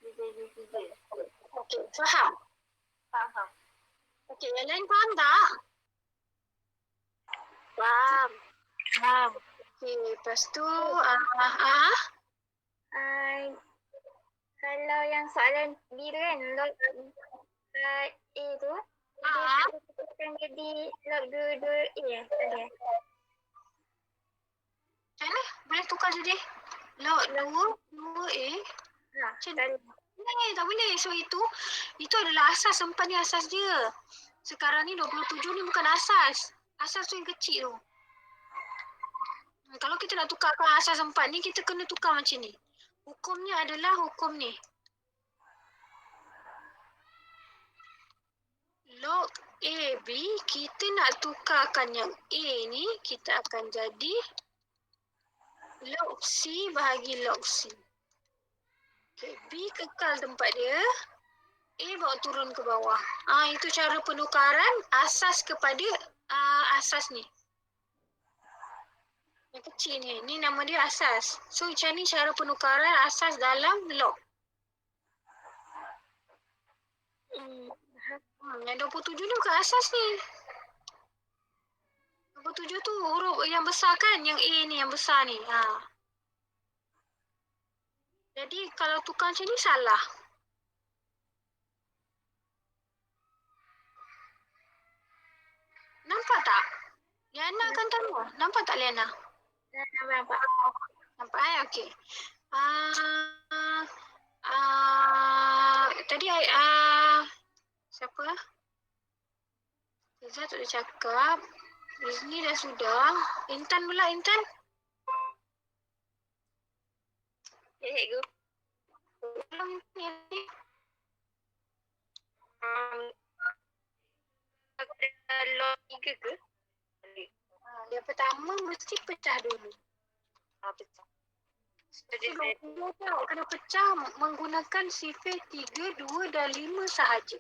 dia jadi 3. Okey, faham? Faham. Okey, yang lain faham tak? Faham. Faham. Okey, lepas tu Kalau yang soalan B tu kan, log A tu, dia akan jadi log 2A tadi. macam mana? Boleh tukar jadi log 2A? Macam Tak boleh. So itu adalah asas sempan ni, asas dia. Sekarang ni 27 ni bukan asas. Asas tu yang kecil tu. Kalau kita nak tukarkan asas sempan ni, kita kena tukar macam ni. Hukumnya adalah hukum ni. Log AB, kita nak tukarkan yang A ni, kita akan jadi log C bahagi log C. Okay, B kekal tempat dia, A bawa turun ke bawah. Itu cara penukaran asas kepada asas ni. Yang kecil ni. Ni nama dia asas. So macam ni cara penukaran asas dalam log. Yang 27 ni bukan asas ni. 27 tu huruf yang besar kan? Yang A ni yang besar ni. Jadi kalau tukar macam ni salah. Nampak tak? Liana kan tahu. Nampak tak Liana? nampak. Nampak okey. Tadi siapa? Liza tak ada cakap. Rizni dah sudah. Intan pula, Intan. Ya, cikgu. Belum ni. Aku dah log 3 ke? Yang pertama mesti pecah dulu. Pecah. Jadi awak kena pecah menggunakan sifar 3, 2 dan 5 sahaja.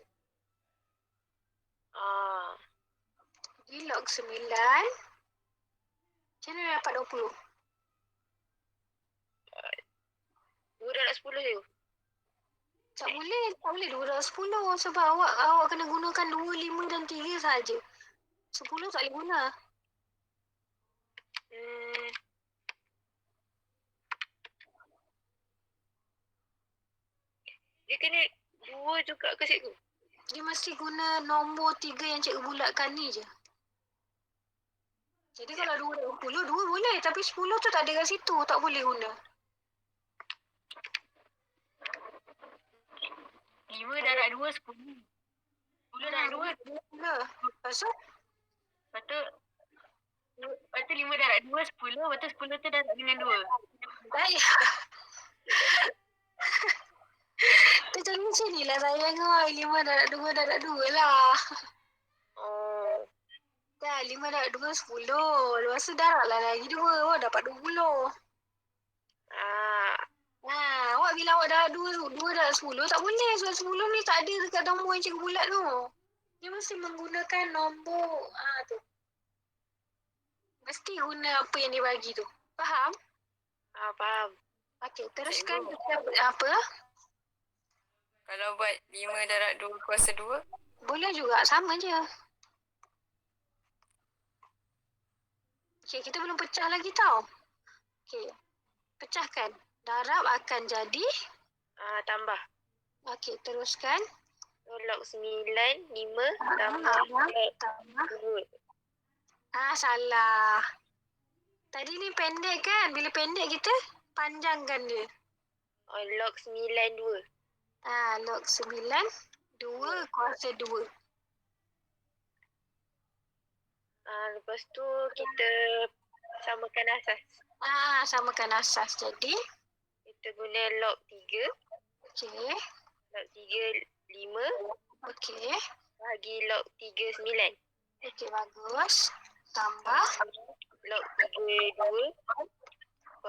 Di log 9. Macam mana dapat 20? 2 darab 10 je. Tak boleh 2 darab 10 sebab awak kena gunakan 2, 5 dan 3 sahaja. 10 tak boleh guna. Dia kena 2 juga ke cikgu? Dia mesti guna nombor 3 yang cikgu bulatkan ni je. Jadi kalau 2 darab 10, 2 boleh. Tapi 10 tu tak ada kat situ. Tak boleh guna. 5 darab 2, 10. 10 darab 2. Lepas tu? Lepas tu 5 darab 2, 10. Lepas tu 10 tu darab dengan 2. Baik. Macam ni lah sayang. 5 darab 2 darab 2 lah. Dah 5 darab 2, 10. Lepas tu darab lah lagi 2. Awak dapat 20. Awak bila awak darab 2 darab 10 tak boleh. Sebab 10 ni tak ada dekat nombor yang cikgu bulat tu. Dia mesti menggunakan nombor tu. Mesti guna apa yang dia bagi tu. Faham? Faham. Okey, teruskan kita apa? Kalau buat 5 darab 2 kuasa 2? Boleh juga, sama je. Okey, kita belum pecah lagi tau. Okey, pecahkan. Darab akan jadi? Tambah. Okey, teruskan. Log 9, 5 tambah 2. Salah. Tadi ni pendek kan? Bila pendek kita panjangkan dia. Log 9, 2. Log 9, 2 kuasa 2. Lepas tu kita Samakan asas. Samakan asas. Jadi, Kita guna log 3. okey. Log 3, 5. Okey. Bagi log 3, 9. Okey, bagus. Tambah Log 3, 2.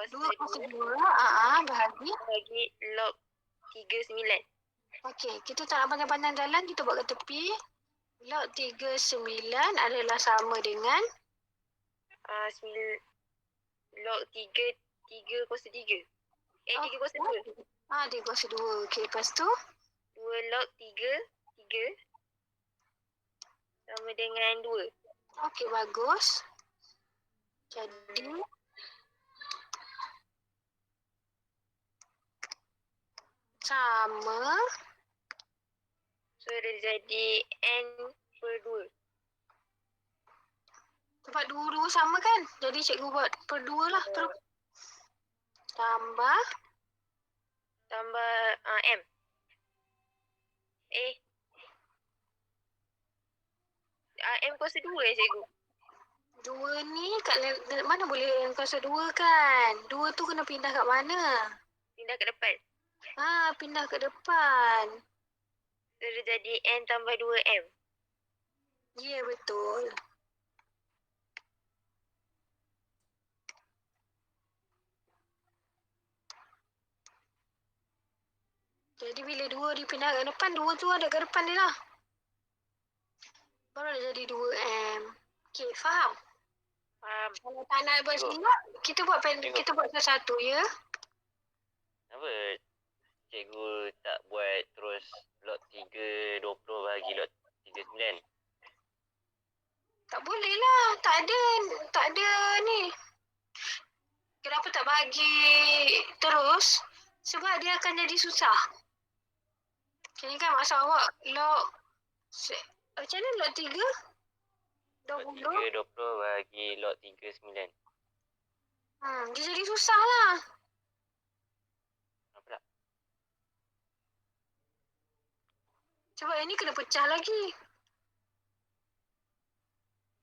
2 Kuasa 2. 2. Bahagi. Bagi log 3, 9. Okey, kita tak nak pandang-pandang jalan, kita buat kat tepi. Log 39 adalah sama dengan Log 3, 3 kuasa 3. 3 kuasa 2. 3 kuasa 2. Okey, lepas tu 2 log 3, 3. Sama dengan 2. okey, bagus. Jadi sama. So, dia jadi N per 2. Sebab dua-dua sama kan? Jadi cikgu buat per 2 lah. Tambah M. M kuasa 2 cikgu. 2 ni kat mana boleh yang kuasa 2 kan? 2 tu kena pindah kat mana? Pindah ke depan. Pindah ke depan. So, dia jadi N tambah 2M. Ya, betul. Jadi bila 2 dipindah ke depan, 2 tu ada ke depan dia lah. Baru dah jadi 2M. Okey, faham? Faham. Kalau tak nak buat sendiri, kita buat satu ya. Kenapa cikgu tak buat terus log 3, 20 bagi log 3, 9? Tak boleh lah. Tak ada ni. Kenapa tak bagi terus? Sebab dia akan jadi susah. Kini kan masa awak log macam mana log 3? Log 20? 3, 20 bagi log 3, 9. Dia jadi susah lah. Apa pula? Sebab yang ni kena pecah lagi.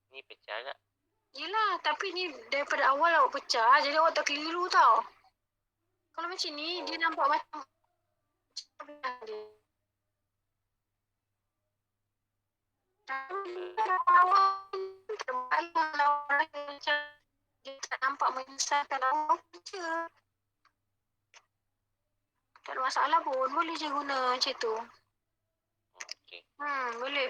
Ni pecah tak? Yelah, tapi ni daripada awal awak pecah, jadi awak tak keliru tau. Kalau macam ni, dia nampak macam dia tak nampak menyesatkan awak je. Tak ada masalah pun, boleh je guna macam tu. Okey. Boleh.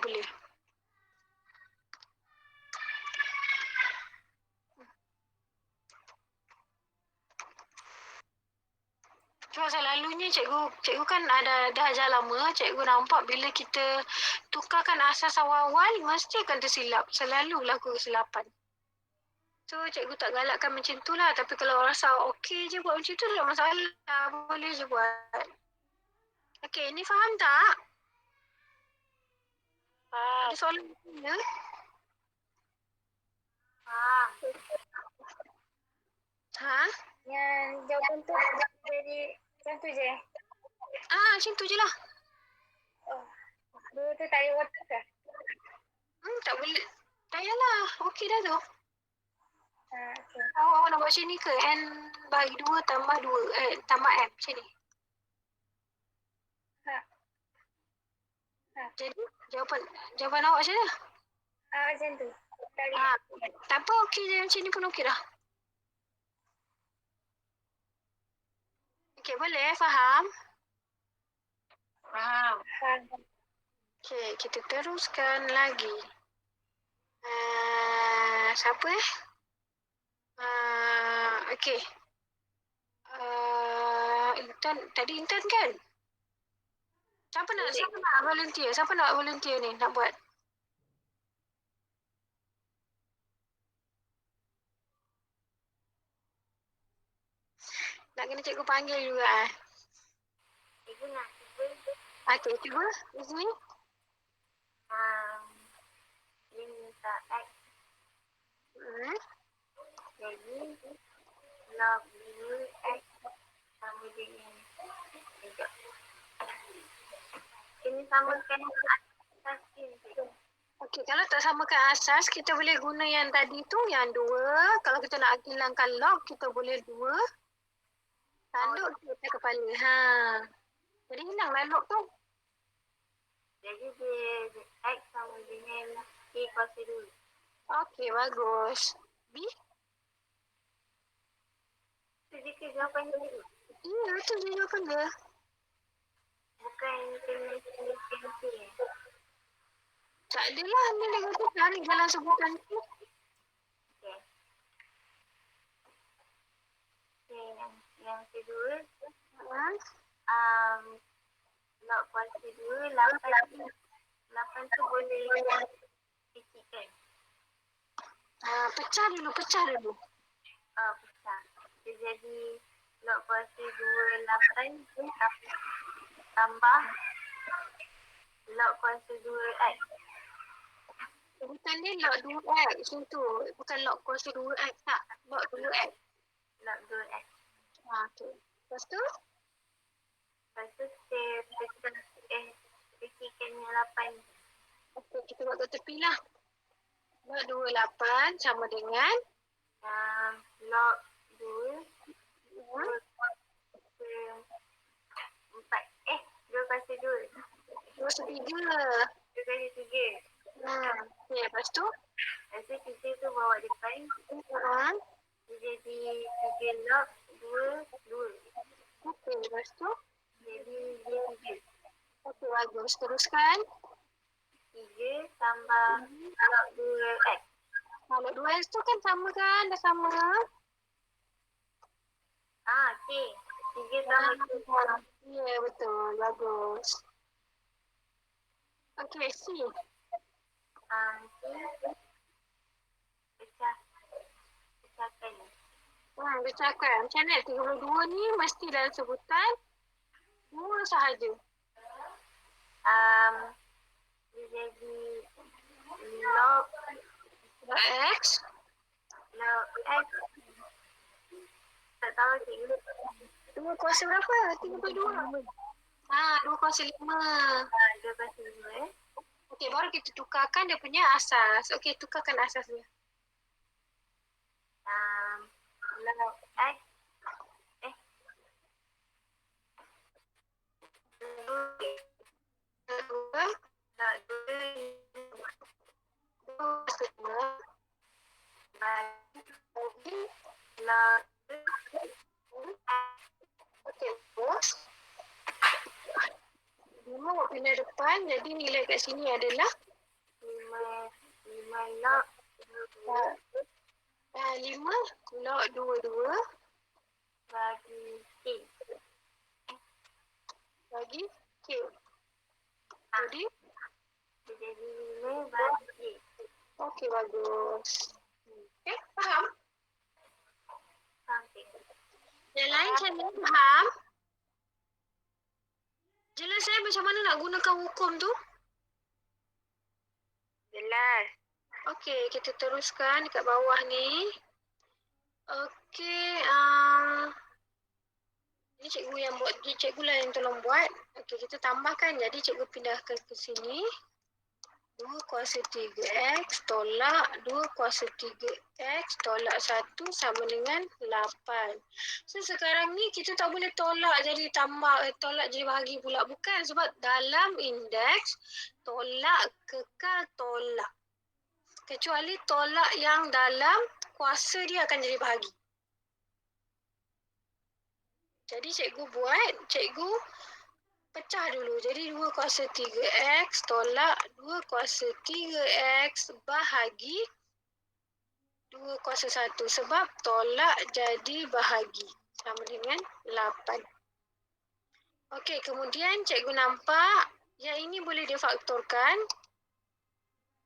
Cuma selalunya cikgu kan dah ajar lama, cikgu nampak bila kita tukarkan asas awal-awal, mesti akan tersilap. Selalulah kesilapan. So, cikgu tak galakkan macam tu lah. Tapi kalau rasa okey je buat macam tu, tak masalah. Boleh je buat. Okey, ni faham tak? Faham. Ada soalan ya? Yang jawapan tu jadi macam tu je. Macam tu je lah. Dua tu tak ada watak ke? Tak boleh. Tak payahlah. Okey dah tu. Okay. Awak nak buat macam ni ke? N bagi 2 tambah 2. Tambah M. Macam ni. Jadi, jawapan awak macam mana? Macam tu. Tak boleh. Tak apa, okey je. Macam ni pun okey dah. Okey, boleh? Faham? Faham. Okey, kita teruskan lagi. Siapa okey. Intan kan? Siapa nak volunteer? Siapa nak volunteer ni nak buat? Nak kena cikgu panggil juga Cikgu nak cuba. Okey, cuba. Izmi. Dia minta X. Jadi, log 2X sama dengan 3. Ini samakan asas ni. Okey, kalau tak samakan asas, kita boleh guna yang tadi tu, yang 2. Kalau kita nak hilangkan log, kita boleh 2. Tanduk di atas kepala. Ha. Jadi hilanglah log tu. Jadi dia X sama dengan A kuasa 2. Okey, bagus. B? Tu je ke jawapan tadi? Ya, tu je jawapan dia. Bukan kena C. Tak adalah, ni dia kata cari jalan sebutan tu. Okay. Okay, yang kedua. Ha? Log kuasa 2, 8 tu boleh kecilkan. Pecah dulu. Pecah. Dia jadi log kuasa 2, 8 tambah log kuasa 2X. Bukan dia log 2X macam tu. Bukan log kuasa 2X tak. Log 2X. Log 2X. Tu. Lepas tu? Lepas tu kita kecilkan yang 8. Okey, kita buat kat tepi lah. Log 28 sama dengan Log 2 4. 2 kuasa 2. 2/3. 2 kuasa 3. Okey, lepas tu? Lepas tu 3 tu bawa depan. Dia jadi 3 log 2. Okey, lepas tu? Jadi dia 3. Okey, bagus. Teruskan. 3 tambah log 2X. Log 2X tu kan sama kan? Dah sama. Okey. 3 tambah 2. Ya, betul. Bagus. Okey, C. C. Pecahkan. Pecahkan. Macam mana 32 ni mesti dalam sebutan 2 sahaja. Dia jadi log X. log X. Tak tahu cikgu. 2 kuasa berapa? 32. 2 kuasa 5. 2 kuasa 5. Okey, baru kita tukarkan dia punya asas. Okey, tukarkan asas dia. Log X. Okey, bos. 5 buat pindah depan, jadi nilai kat sini adalah 5 log 5 log 22 bagi K. bagi Q. Jadi, Dia jadi 5 bagi K. okey, bagus. Okey, faham? Sampai. Yang lain macam mana faham? Jelas saya macam mana nak gunakan hukum tu? Jelas. Okey, kita teruskan dekat bawah ni. Okey, ini cikgu yang buat, cikgu lah yang tolong buat. Okey, kita tambahkan. Jadi cikgu pindahkan ke sini. 2 kuasa 3X tolak 2 kuasa 3X tolak 1 sama dengan 8. So sekarang ni kita tak boleh tolak jadi tolak jadi bahagi pula. Bukan, sebab dalam indeks tolak kekal tolak. Kecuali tolak yang dalam kuasa dia akan jadi bahagi. Jadi cikgu pecah dulu. Jadi 2 kuasa 3X tolak 2 kuasa 3X bahagi 2 kuasa 1. Sebab tolak jadi bahagi. Sama dengan 8. Okey, kemudian cikgu nampak yang ini boleh difaktorkan.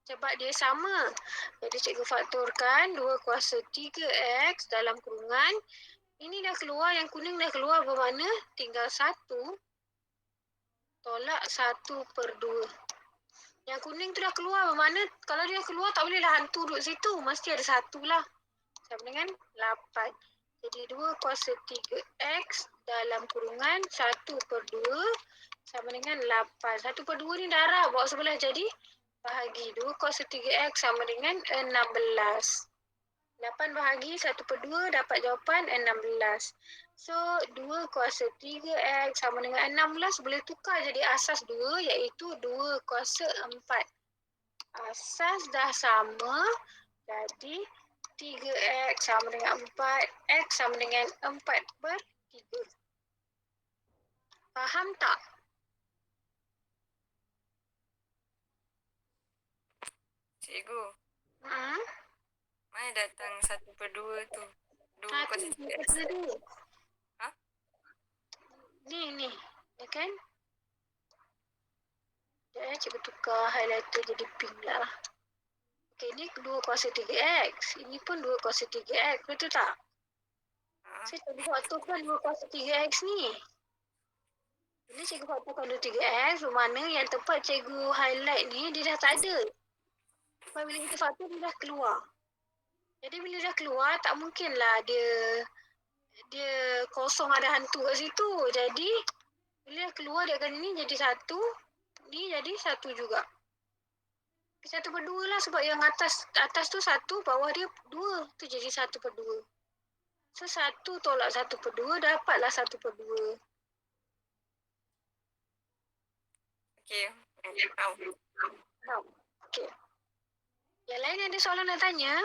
Sebab dia sama. Jadi cikgu faktorkan 2 kuasa 3X dalam kurungan. Ini dah keluar, yang kuning dah keluar bermakna tinggal 1. Tolak 1/2. Yang kuning tu dah keluar bermakna kalau dia keluar tak bolehlah hantu duduk situ. Mesti ada 1 lah. Sama dengan 8. Jadi 2 kuasa 3X dalam kurungan 1/2 sama dengan 8. 1/2 ni darab bawa sebelah jadi bahagi 2 kuasa 3X sama dengan 16. 8 bahagi 1/2 dapat jawapan 16. So, 2 kuasa 3X sama dengan 16 boleh tukar jadi asas 2 iaitu 2 kuasa 4. Asas dah sama, jadi 3X sama dengan 4, X sama dengan 4/3. Faham tak? Cikgu, Hmm? mana datang 1/2 tu? 2 kuasa 3X. Ha? Ni. Ya kan? Cikgu tukar highlighter jadi pink lah. Okey, ni 2 kuasa 3X. Ini pun 2 kuasa 3X. Betul tak? Ha? So, cikgu faktorkan 2 kuasa 3X ni. Bila cikgu faktorkan 2 3X, bermakna yang tempat cikgu highlight ni, dia dah tak ada. Sebab bila kita faktor, dia dah keluar. Jadi bila dah keluar, tak mungkinlah dia kosong ada hantu kat situ. Jadi, bila dah keluar, dia akan ni jadi 1. Ni jadi 1 juga. 1/2 lah sebab yang atas tu 1, bawah dia 2. Tu jadi 1/2. So 1 tolak 1/2 dapatlah 1/2. Okey. Faham. Okey. Yang lain ada soalan nak tanya?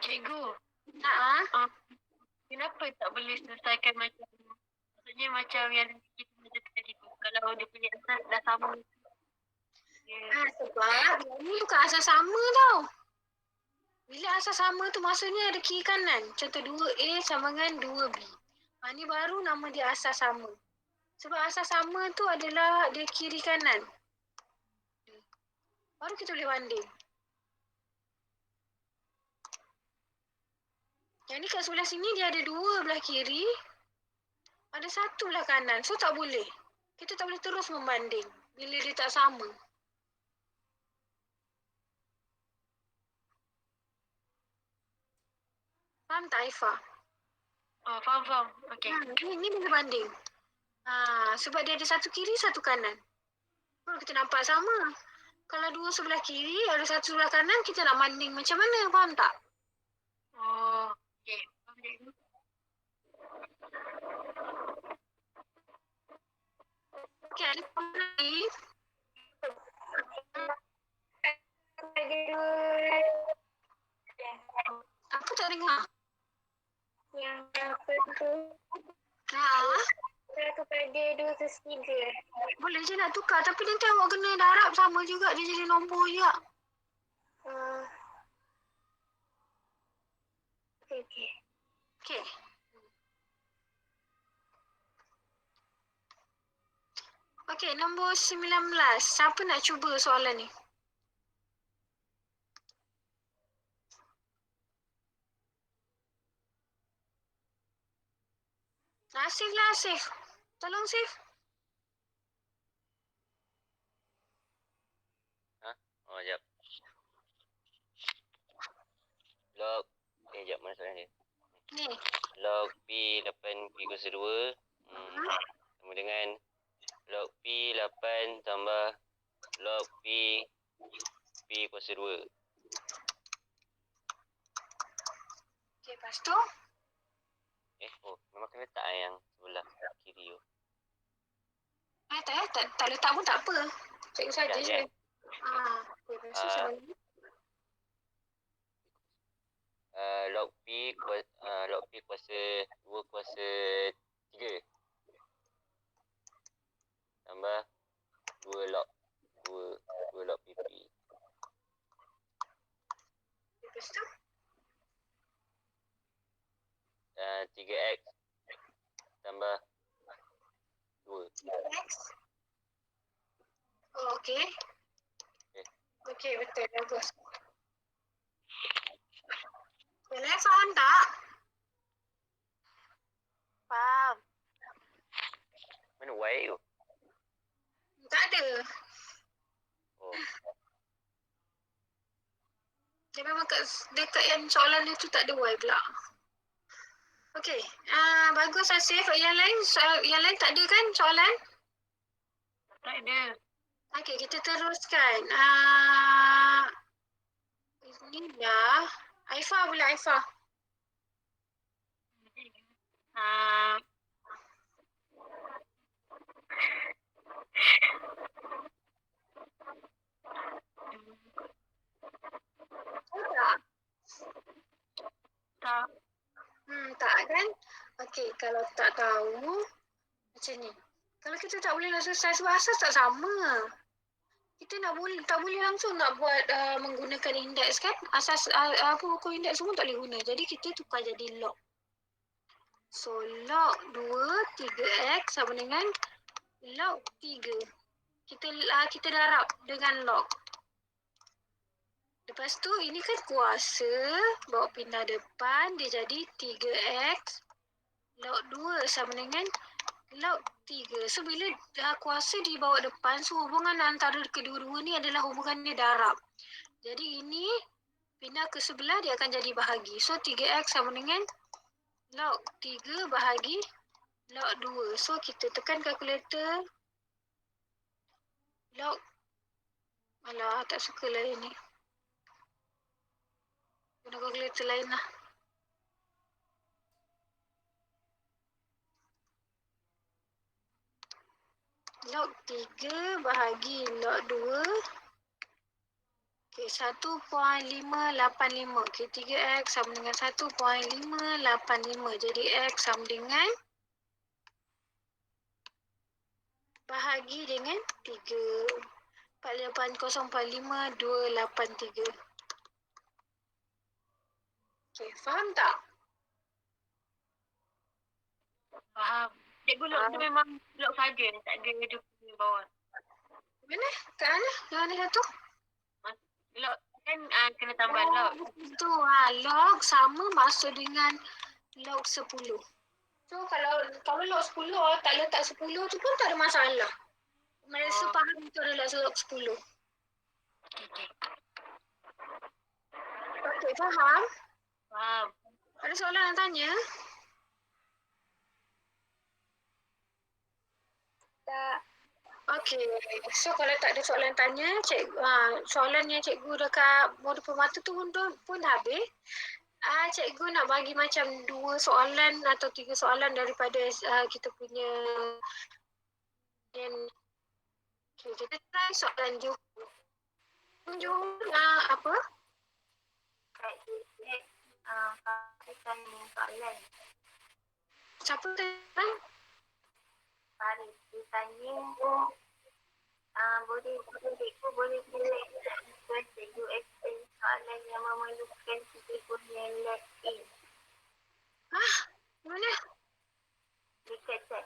Cikgu, Ha? kenapa tak boleh selesaikan macam maksudnya macam yang kita macam tadi tu. Kalau dia punya asas dah sama. Sebab yang ni bukan asas sama tau. Bila asas sama tu maksudnya ada kiri kanan. Contoh 2A sama dengan 2B. Ni baru nama dia asas sama. Sebab asas sama tu adalah dia kiri kanan. Baru kita boleh banding. Yang ni kat sebelah sini dia ada 2 belah kiri. Ada 1 belah kanan. So tak boleh. Kita tak boleh terus membanding. Bila dia tak sama. Faham tak Aifah? Oh, faham. Okey. Ini boleh banding. Sebab dia ada 1 kiri, 1 kanan. Baru kita nampak sama. Kalau 2 sebelah kiri, ada 1 sebelah kanan, kita nak banding macam mana? Faham tak? Oh, okey. Faham, cikgu. Okey, ada soalan lagi? Aku tak dengar. Yang apa tu? Kepada 2/3. Boleh je nak tukar. Tapi nanti awak kena darab sama juga. Dia jadi nombor juga. Okey. Okey. Okey, nombor 19. Siapa nak cuba soalan ni? Asif lah, Asif. Tolong, Asif. Oh, jap. Log. Jap, mana soalan dia? Ni. Log P 8 P kuasa 2. Sama dengan log P 8 tambah log P kuasa 2. Okey, lepas tu. Memang kena letak yang sebelah kiri tu. Tak letak pun tak apa. Cikgu saja je. Sekejap, Okey, lepas tu soalan ni. Log P kuasa 2 kuasa 3 tambah 2 log PP. Lepas tu. 3x tambah 2. X. Oh, okey. Okey, betul. Bagus. Yang lain faham tak? Faham. Mana Y tu? Tak ada. Oh, Dia memang dekat yang soalan dia tu tak ada Y pula. Okey. Bagus Asif. Yang lain tak ada kan soalan? Tak ada. Okey, kita teruskan. Ini dah. Aifah pula, Aifah. Ah, Tahu tak? tak. Tak kan? Okey, kalau tak tahu, macam ni. Kalau kita tak boleh langsung size sebab asas tak sama. Kita tak boleh langsung nak buat menggunakan indeks kan? Asas apa pokok indeks semua tak boleh guna. Jadi kita tukar jadi log. So log 2 3x sama dengan log 3. Kita darab dengan log. Lepas tu ini kan kuasa, bawa pindah depan dia jadi 3x log 2 sama dengan log 3. So bila kuasa dibawa depan, so hubungan antara kedua-dua ni adalah hubungan dia darab. Jadi ini pindah ke sebelah dia akan jadi bahagi. So 3x sama dengan log 3 bahagi log 2. So kita tekan kalkulator. Log. Alah, tak suka lah ini. Guna kalkulator lain lah. Log 3 bahagi log 2. Okey, 1.585. Okey, 3x sama dengan 1.585. Jadi x sama dengan bahagi dengan 3. 48045 283. Okey, faham tak? Faham. Cikgu log tu memang log saja, tak ada dia punya bawah. Mana? Kat mana? Yang mana satu? Log kan kena tambah log. Itu log sama masuk dengan log 10. So kalau log 10 tak letak 10 tu pun tak ada masalah. Mereka faham itu adalah log 10. Okey, faham? Faham. Ada soalan nak tanya? Tak. Okey, so kalau tak ada soalan tanya, soalan yang cikgu dekat modul permata tu pun habis. Cikgu nak bagi macam 2 soalan atau 3 soalan daripada kita punya okay, kita try soalan Johor. Johor apa? Soalan. Siapa tanya? Farid, ditanya boleh request cikgu explain soalan yang memerlukan kita guna let in. Mana? Dekat chat.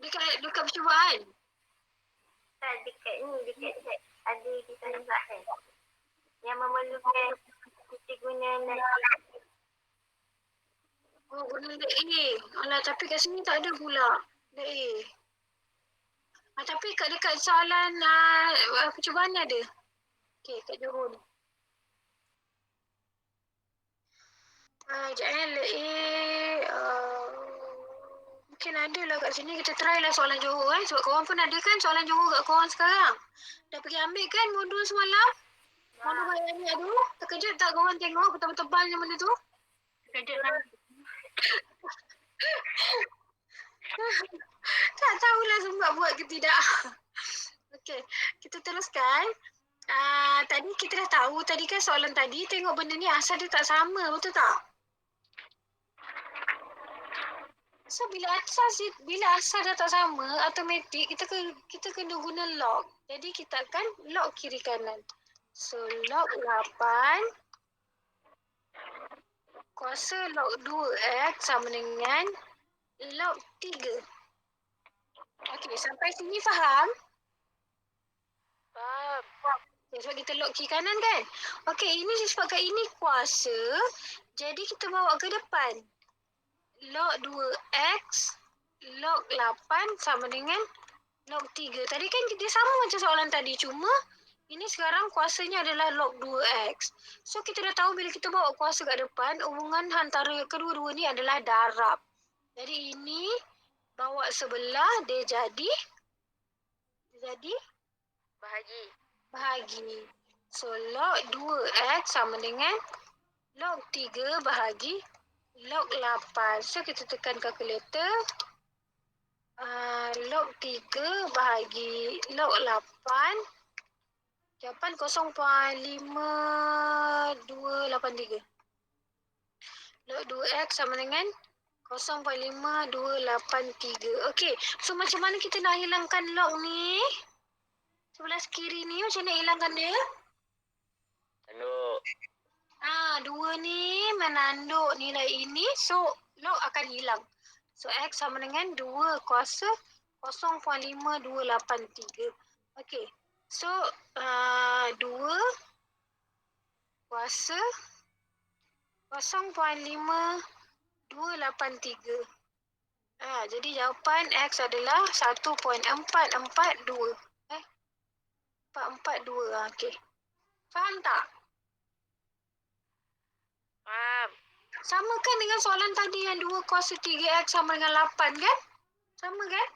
Dekat percubaan? Tak, dekat chat. Ada ditanya soalan. Yang memerlukan kita guna let in. Oh, guna let A. Alah, tapi kat sini tak ada pula let A. Tapi dekat soalan percubaan ni ada. Okey, kat Johor ni. Let A. Mungkin ada lah kat sini. Kita try lah soalan Johor sebab korang pun ada kan soalan Johor kat korang sekarang. Dah pergi ambil kan modul semalam? Modul bayar ni aduh. Terkejut tak korang tengok betul-betul benda tu? Terkejut sangat. Tak tahulah sebab buat ke tidak. Okey, kita teruskan. Tadi kita dah tahu, tadi kan soalan tadi tengok benda ni asal dia tak sama, betul tak? So bila asal dah tak sama, automatik kita kena guna log. Jadi kita akan log kiri kanan. So log 8 kuasa log 2x sama dengan log 3. Okey, sampai sini faham? Faham. Okay, sebab kita log kiri kanan kan? Okey, ini disebabkan ini kuasa, jadi kita bawa ke depan. Log 2x log 8 sama dengan log 3. Tadi kan dia sama macam soalan tadi, cuma ini sekarang kuasanya adalah log 2x. So kita dah tahu bila kita bawa kuasa kat depan, hubungan antara kedua-dua ni adalah darab. Jadi ini bawa sebelah, dia jadi bahagi. So log 2x sama dengan log 3 bahagi log 8. So kita tekan kalkulator. Log 3 bahagi log 8. Jawapan 0.5283. Log 2x sama dengan 0.5283. Okey, so macam mana kita nak hilangkan log ni? Sebelah kiri ni macam mana hilangkan dia? Tanduk. 2 ni menanduk nilai ini, so log akan hilang. So x sama dengan 2 kuasa 0.5283. Okey, so 2 kuasa 0.5283. Jadi jawapan x adalah 1.442. 442. Okey. Faham tak? Faham. Sama kan dengan soalan tadi yang 2 kuasa 3x sama dengan 8 kan? Sama kan?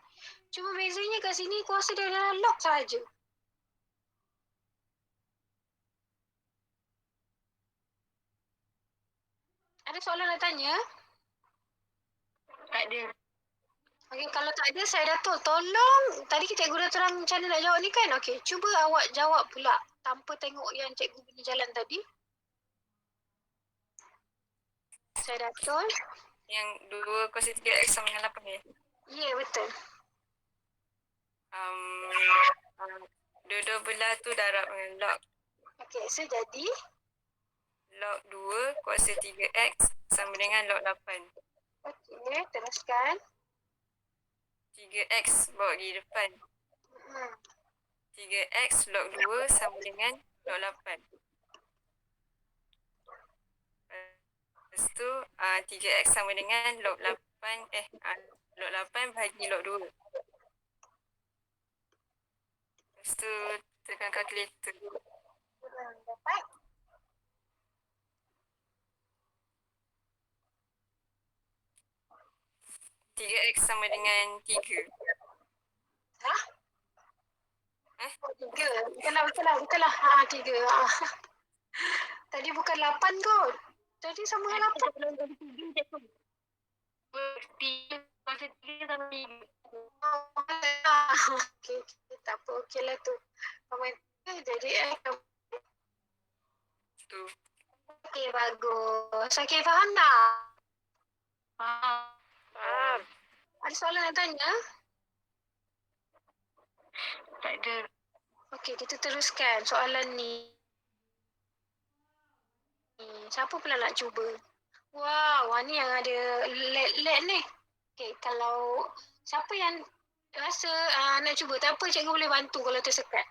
Cuma bezanya kat sini kuasa dia adalah log sahaja. Ada soalan nak tanya? Tak ada. Okey, kalau tak ada saya Datuk tolong. Tadi cikgu dah terang macam mana nak jawab ni kan? Okey, cuba awak jawab pula tanpa tengok yang cikgu punya jalan tadi. Saya Datuk. Yang 2 kuasa 3x sama dengan 8 ni. Ya, betul. Dua-dua belah tu darab dengan log. Okey, so jadi Log 2 kuasa 3x sama dengan log 8. okey, teruskan. 3x bawa pergi depan. 3x log 2 sama dengan log 8. Lepas tu 3x sama dengan log 8 log 8 bahagi log 2. Lepas tu tekan kalkulator. Dapat. 3x sama dengan 3. Ha? Eh? 3. Betul lah. 3. Tadi bukan 8 kot. Tadi sama dengan 8. Kuasa 3 sama 3. Okey, tak apa. Okey lah tu. Jadi Tu. okey, bagus. Okey, faham tak? Faham. Ada soalan nak tanya? Tak ada. Okey, kita teruskan soalan ni. Siapa pula nak cuba? Wow, ni yang ada LED ni. Okey, kalau siapa yang rasa nak cuba, tak apa, cikgu boleh bantu kalau tersekat.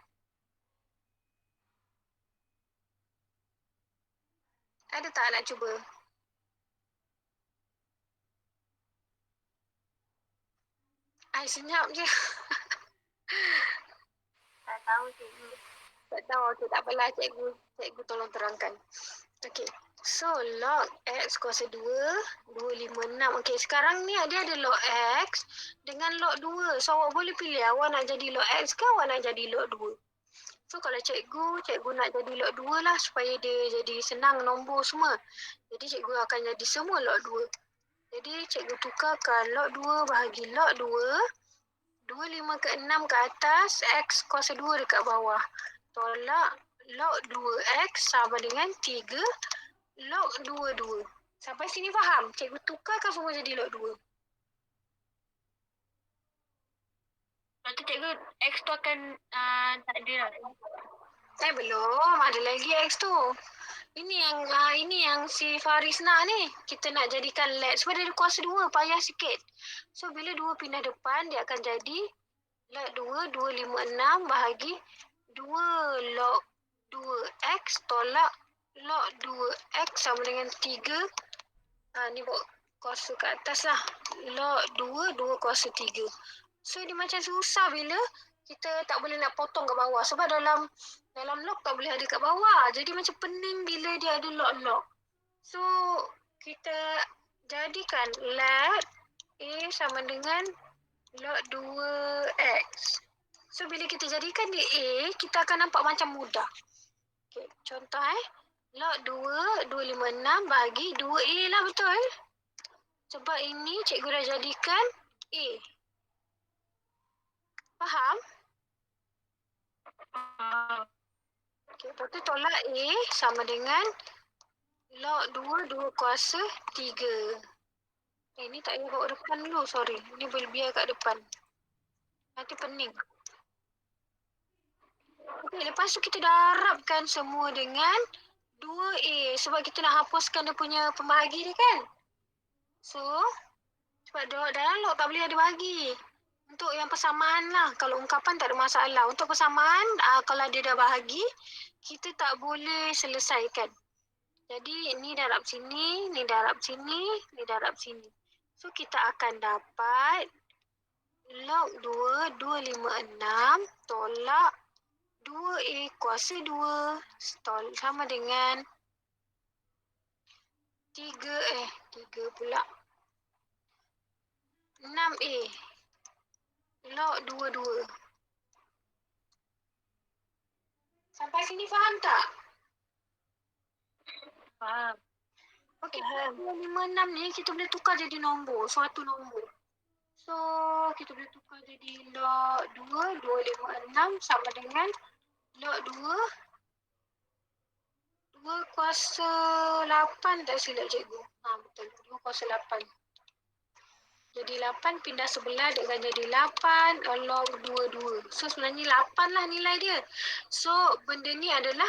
Ada tak nak cuba? Senyap je. Tak tahu cikgu. Tak tahu, okey, tak apalah cikgu tolong terangkan. Okey. So log x kuasa 2, 256. Okey, sekarang ni dia ada log x dengan log 2. So awak boleh pilih awak nak jadi log x ke awak nak jadi log 2. So kalau cikgu nak jadi log 2 lah supaya dia jadi senang nombor semua. Jadi cikgu akan jadi semua log 2. Jadi cikgu tukarkan log 2 bahagi log 2. 25 ke 6 ke atas, x kuasa 2 dekat bawah. Tolak log 2x sama dengan 3 log 2. Sampai sini faham? Cikgu tukarkan semua jadi log 2. Lepas tu cikgu, X tu akan tak ada lah. Belum. Ada lagi x tu. Ini yang si Faris nak ni. Kita nak jadikan LED. Sebab dia ada kuasa 2. Payah sikit. So, bila 2 pindah depan, dia akan jadi log 2, 256 bahagi 2 log 2x tolak log 2x sama dengan 3. Ni bawa kuasa ke atas lah. Log 2, 2 kuasa 3. So, dia macam susah bila kita tak boleh nak potong kat bawah. Sebab dalam log tak boleh ada kat bawah. Jadi macam pening bila dia ada log-log. So, kita jadikan LED A sama dengan log 2x. So bila kita jadikan dia A, kita akan nampak macam mudah. Okay, contoh log 256 bagi 2A lah, betul? Sebab ini cikgu dah jadikan A. Faham? Okay, lepas tu tolak A sama dengan log 2 kuasa 3. Ini tak payah bawa depan dulu, sorry. Ini boleh biar kat depan. Nanti pening. Okay, lepas tu kita darabkan semua dengan 2A. Sebab kita nak hapuskan dia punya pembahagi dia kan? So, sebab dalam log tak boleh ada bahagi. Untuk yang persamaan lah. Kalau ungkapan tak ada masalah. Untuk persamaan, kalau dia dah bahagi, kita tak boleh selesaikan. Jadi, ni darab sini, ni darab sini, ni darab sini. So, kita akan dapat log 2, 256 tolak 2A kuasa 2 sama dengan 3 pula. 6A log 22. Sampai sini faham tak? Faham. Okey, 256 ni kita boleh tukar jadi nombor, suatu nombor. So, kita boleh tukar jadi log 2, 256 sama dengan log 2 kuasa 8 tak silap cikgu. Betul. 2 kuasa 8. Jadi 8 pindah sebelah dia akan jadi 8 log 22. So sebenarnya 8 lah nilai dia. So benda ni adalah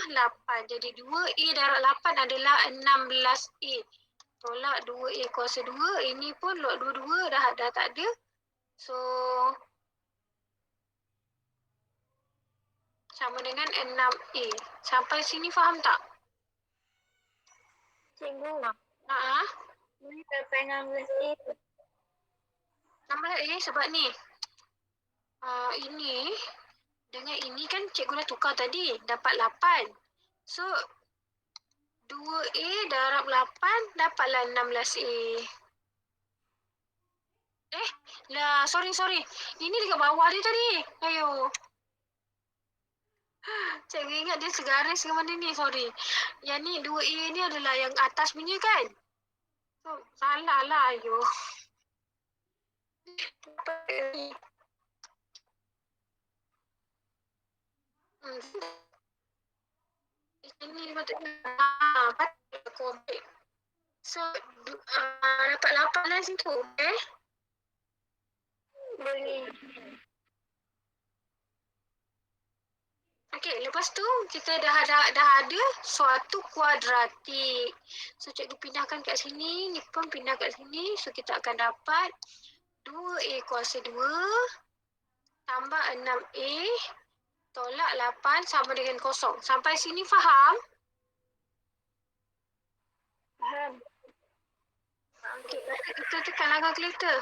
8. Jadi 2A darab 8 adalah 16A. Tolak 2A kuasa 2. Ini pun log 22 dah tak ada. So sama dengan 6A. Sampai sini faham tak? Cikgu, ni sampai 16A. 16A sebab ni. Ini dengan ini kan cikgu dah tukar tadi. Dapat 8. So 2A darab 8 dapatlah 16A. Sorry. Ini dekat bawah dia tadi. Ayo. Cikgu ingat dia segaris ke mana ni, sorry. Yang ni 2A ni adalah yang atas punya kan? So, salah lah, ayo. Ini patutnya patut aku ambil. So, dapat 8 lah situ, Boleh. Okey, lepas tu kita dah ada suatu kuadratik. So, cikgu pindahkan kat sini, ni pun pindah kat sini. So, kita akan dapat 2A kuasa 2 tambah 6A tolak 8 sama dengan 0. Sampai sini faham? Faham. Okey, kita tekanlah kalkulator.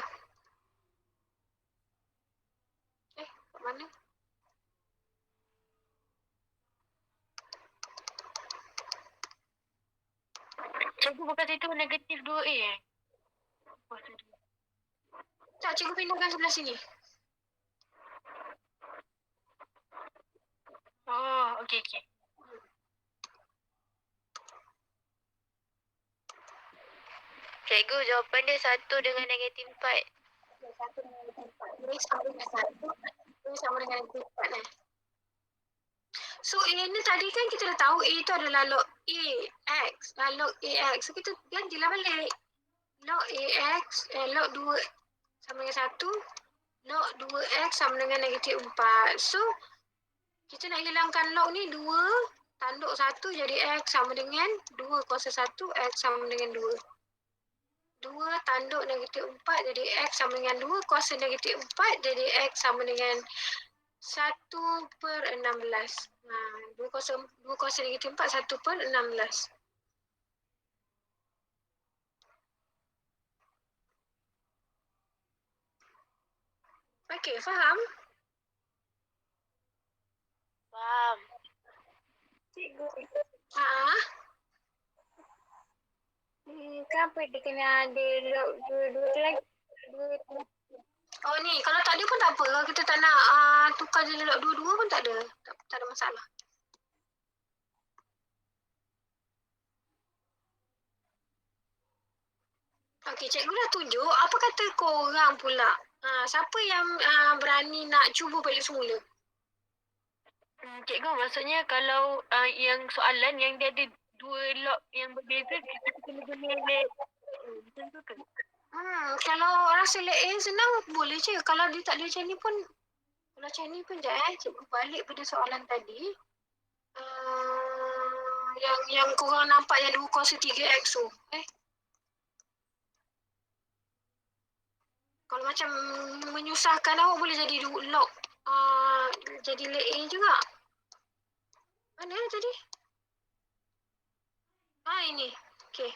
Kat mana? Cikgu bukan itu negatif 2A Tak, cikgu pindahkan sebelah sini. Oh, okey. Cikgu, jawapan dia 1 dengan negatif 4. Ini sama dengan 1. Ini sama dengan negatif 4 lah. So A ni tadi kan kita dah tahu A tu adalah log AX. Log AX. So kita gantilah balik. Log AX, log 2 sama dengan 1. Log 2X sama dengan negatif 4. So kita nak hilangkan log ni 2. Tanduk 1 jadi X sama dengan 2 kuasa 1. X sama dengan 2. 2 tanduk negatif 4 jadi X sama dengan 2 kuasa negatif 4 jadi X sama dengan 1/16. 2 kuasa negatif 4 1/16. Okey, faham? Faham. Cikgu. Kenapa dia kena ada log 2 lagi? Oh ni, kalau tak tak ada pun tak apa. Kalau kita tak nak tukar jadi log dua-dua pun tak ada. Tak ada masalah. Okey, cikgu dah tunjuk. Apa kata korang pula? Siapa yang berani nak cuba balik semula? Cikgu, maksudnya kalau yang soalan yang dia ada dua log yang berbeza, kita kena guna lab. Macam tu ke? Kalau rasa lab A senang, boleh je. Kalau dia tak ada macam ni pun, kalau macam ni pun sekejap cikgu balik pada soalan tadi. Yang korang nampak yang 2 kuasa 3x tu. Kalau macam menyusahkan awak boleh jadi log. Jadi lab A juga. Mana tadi? Ini. Okey.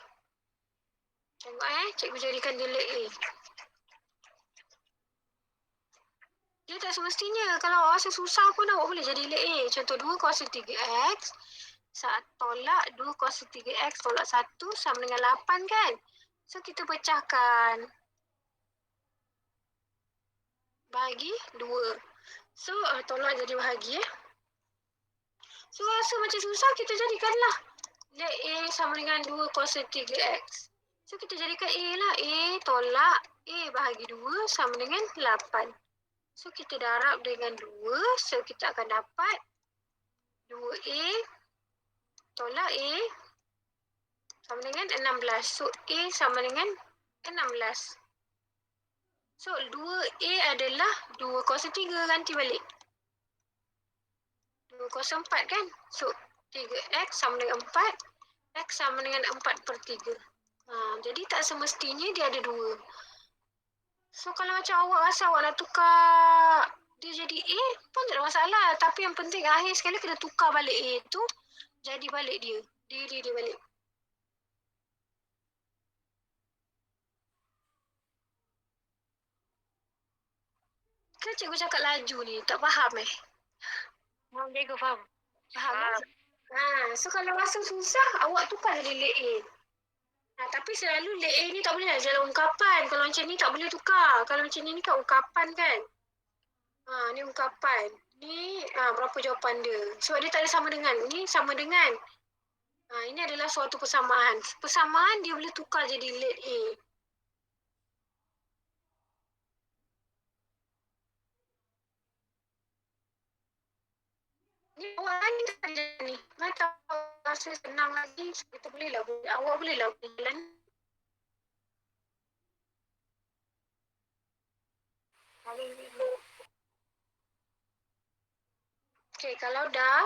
Tengok cikgu jadikan dia lab A. Dia tak semestinya. Kalau awak rasa susah pun awak boleh jadi lab A. Contoh 2 kuasa 3x. Tolak 2 kuasa 3x tolak 1 sama dengan 8 kan? So kita pecahkan. Bahagi 2. So tolak jadi bahagi So rasa macam susah, kita jadikanlah lab A sama dengan 2 kuasa 3x. So kita jadikan A lah. A tolak A bahagi 2 sama dengan 8. So kita darab dengan 2. So kita akan dapat 2A tolak A sama dengan 16. So A sama dengan 16. So 2A adalah 2 kuasa 3, ganti balik. 2 kuasa 4 kan? So 3x sama dengan 4. X sama dengan 4/3. Jadi tak semestinya dia ada 2. So kalau macam awak rasa awak nak tukar dia jadi A pun tak ada masalah. Tapi yang penting akhir sekali kena tukar balik A tu. Jadi balik dia. Diri dia balik. Kan cikgu cakap laju ni. Tak faham Faham, cikgu faham. Faham. So kalau rasa susah, awak tukar jadi lab A. Tapi selalu lab A ni tak boleh nak jalan ungkapan. Kalau macam ni tak boleh tukar. Kalau macam ni kan ungkapan kan. Ni ungkapan. Ni berapa jawapan dia. Sebab dia tak ada sama dengan. Ni sama dengan. Ini adalah suatu persamaan. Persamaan dia boleh tukar jadi lab A. Ni awak ni tak ada ni. Macam rasa senang lagi. Kita boleh lah. Awak boleh lah jalan. Okay, kalau dah,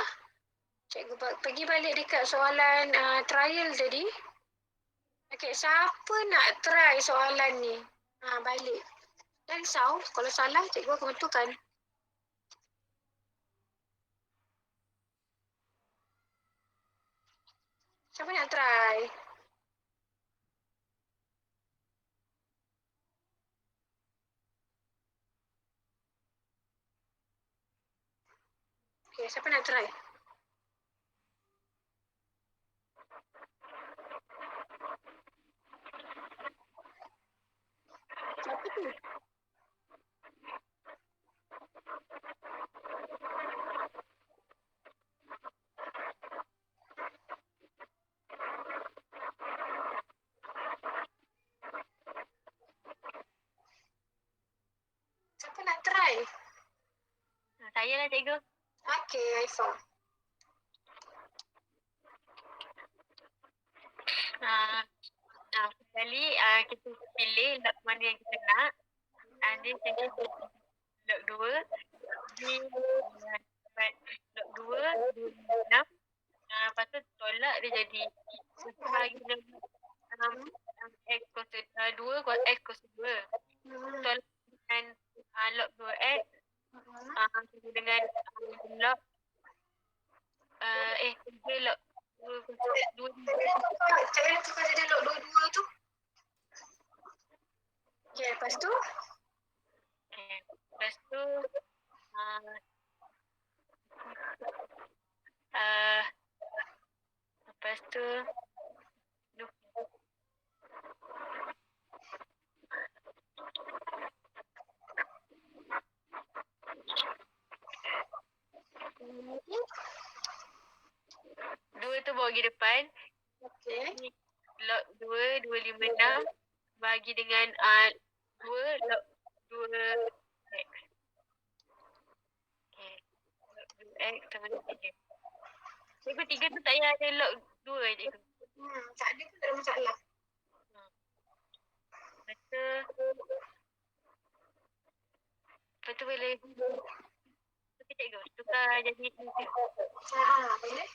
cikgu pergi balik dekat soalan trial tadi. Okay, siapa nak try soalan ni? Balik. Dan risau, kalau salah cikgu akan betulkan. Siapa nak try? Okay, siapa nak try? Siapa tu? Siapa nak try? Saya lah, cikgu. Okay, Aifah. Sekali kita pilih log mana yang kita nak. Dia jadi log 2. Jadi dapat log 2, 6. Lepas tu tolak dia jadi 1 bahagi 6 x kuasa 2 x kuasa 2. Tolak dengan log 2x dengan log 3 log 2. Macam mana tukar jadi log 2 tu? Okay, lepas tu? Lepas tu lepas tu bagi depan. Okey. Ni log 2, 256 bagi dengan 2 log 2x. Okay. Log 2x sama dengan 3. Cikgu 3 tu tak payah ada log 2 cikgu. Tak ada pun tak ada masalah. Lepas tu boleh. Okey cikgu, tukar jadi 3. Boleh.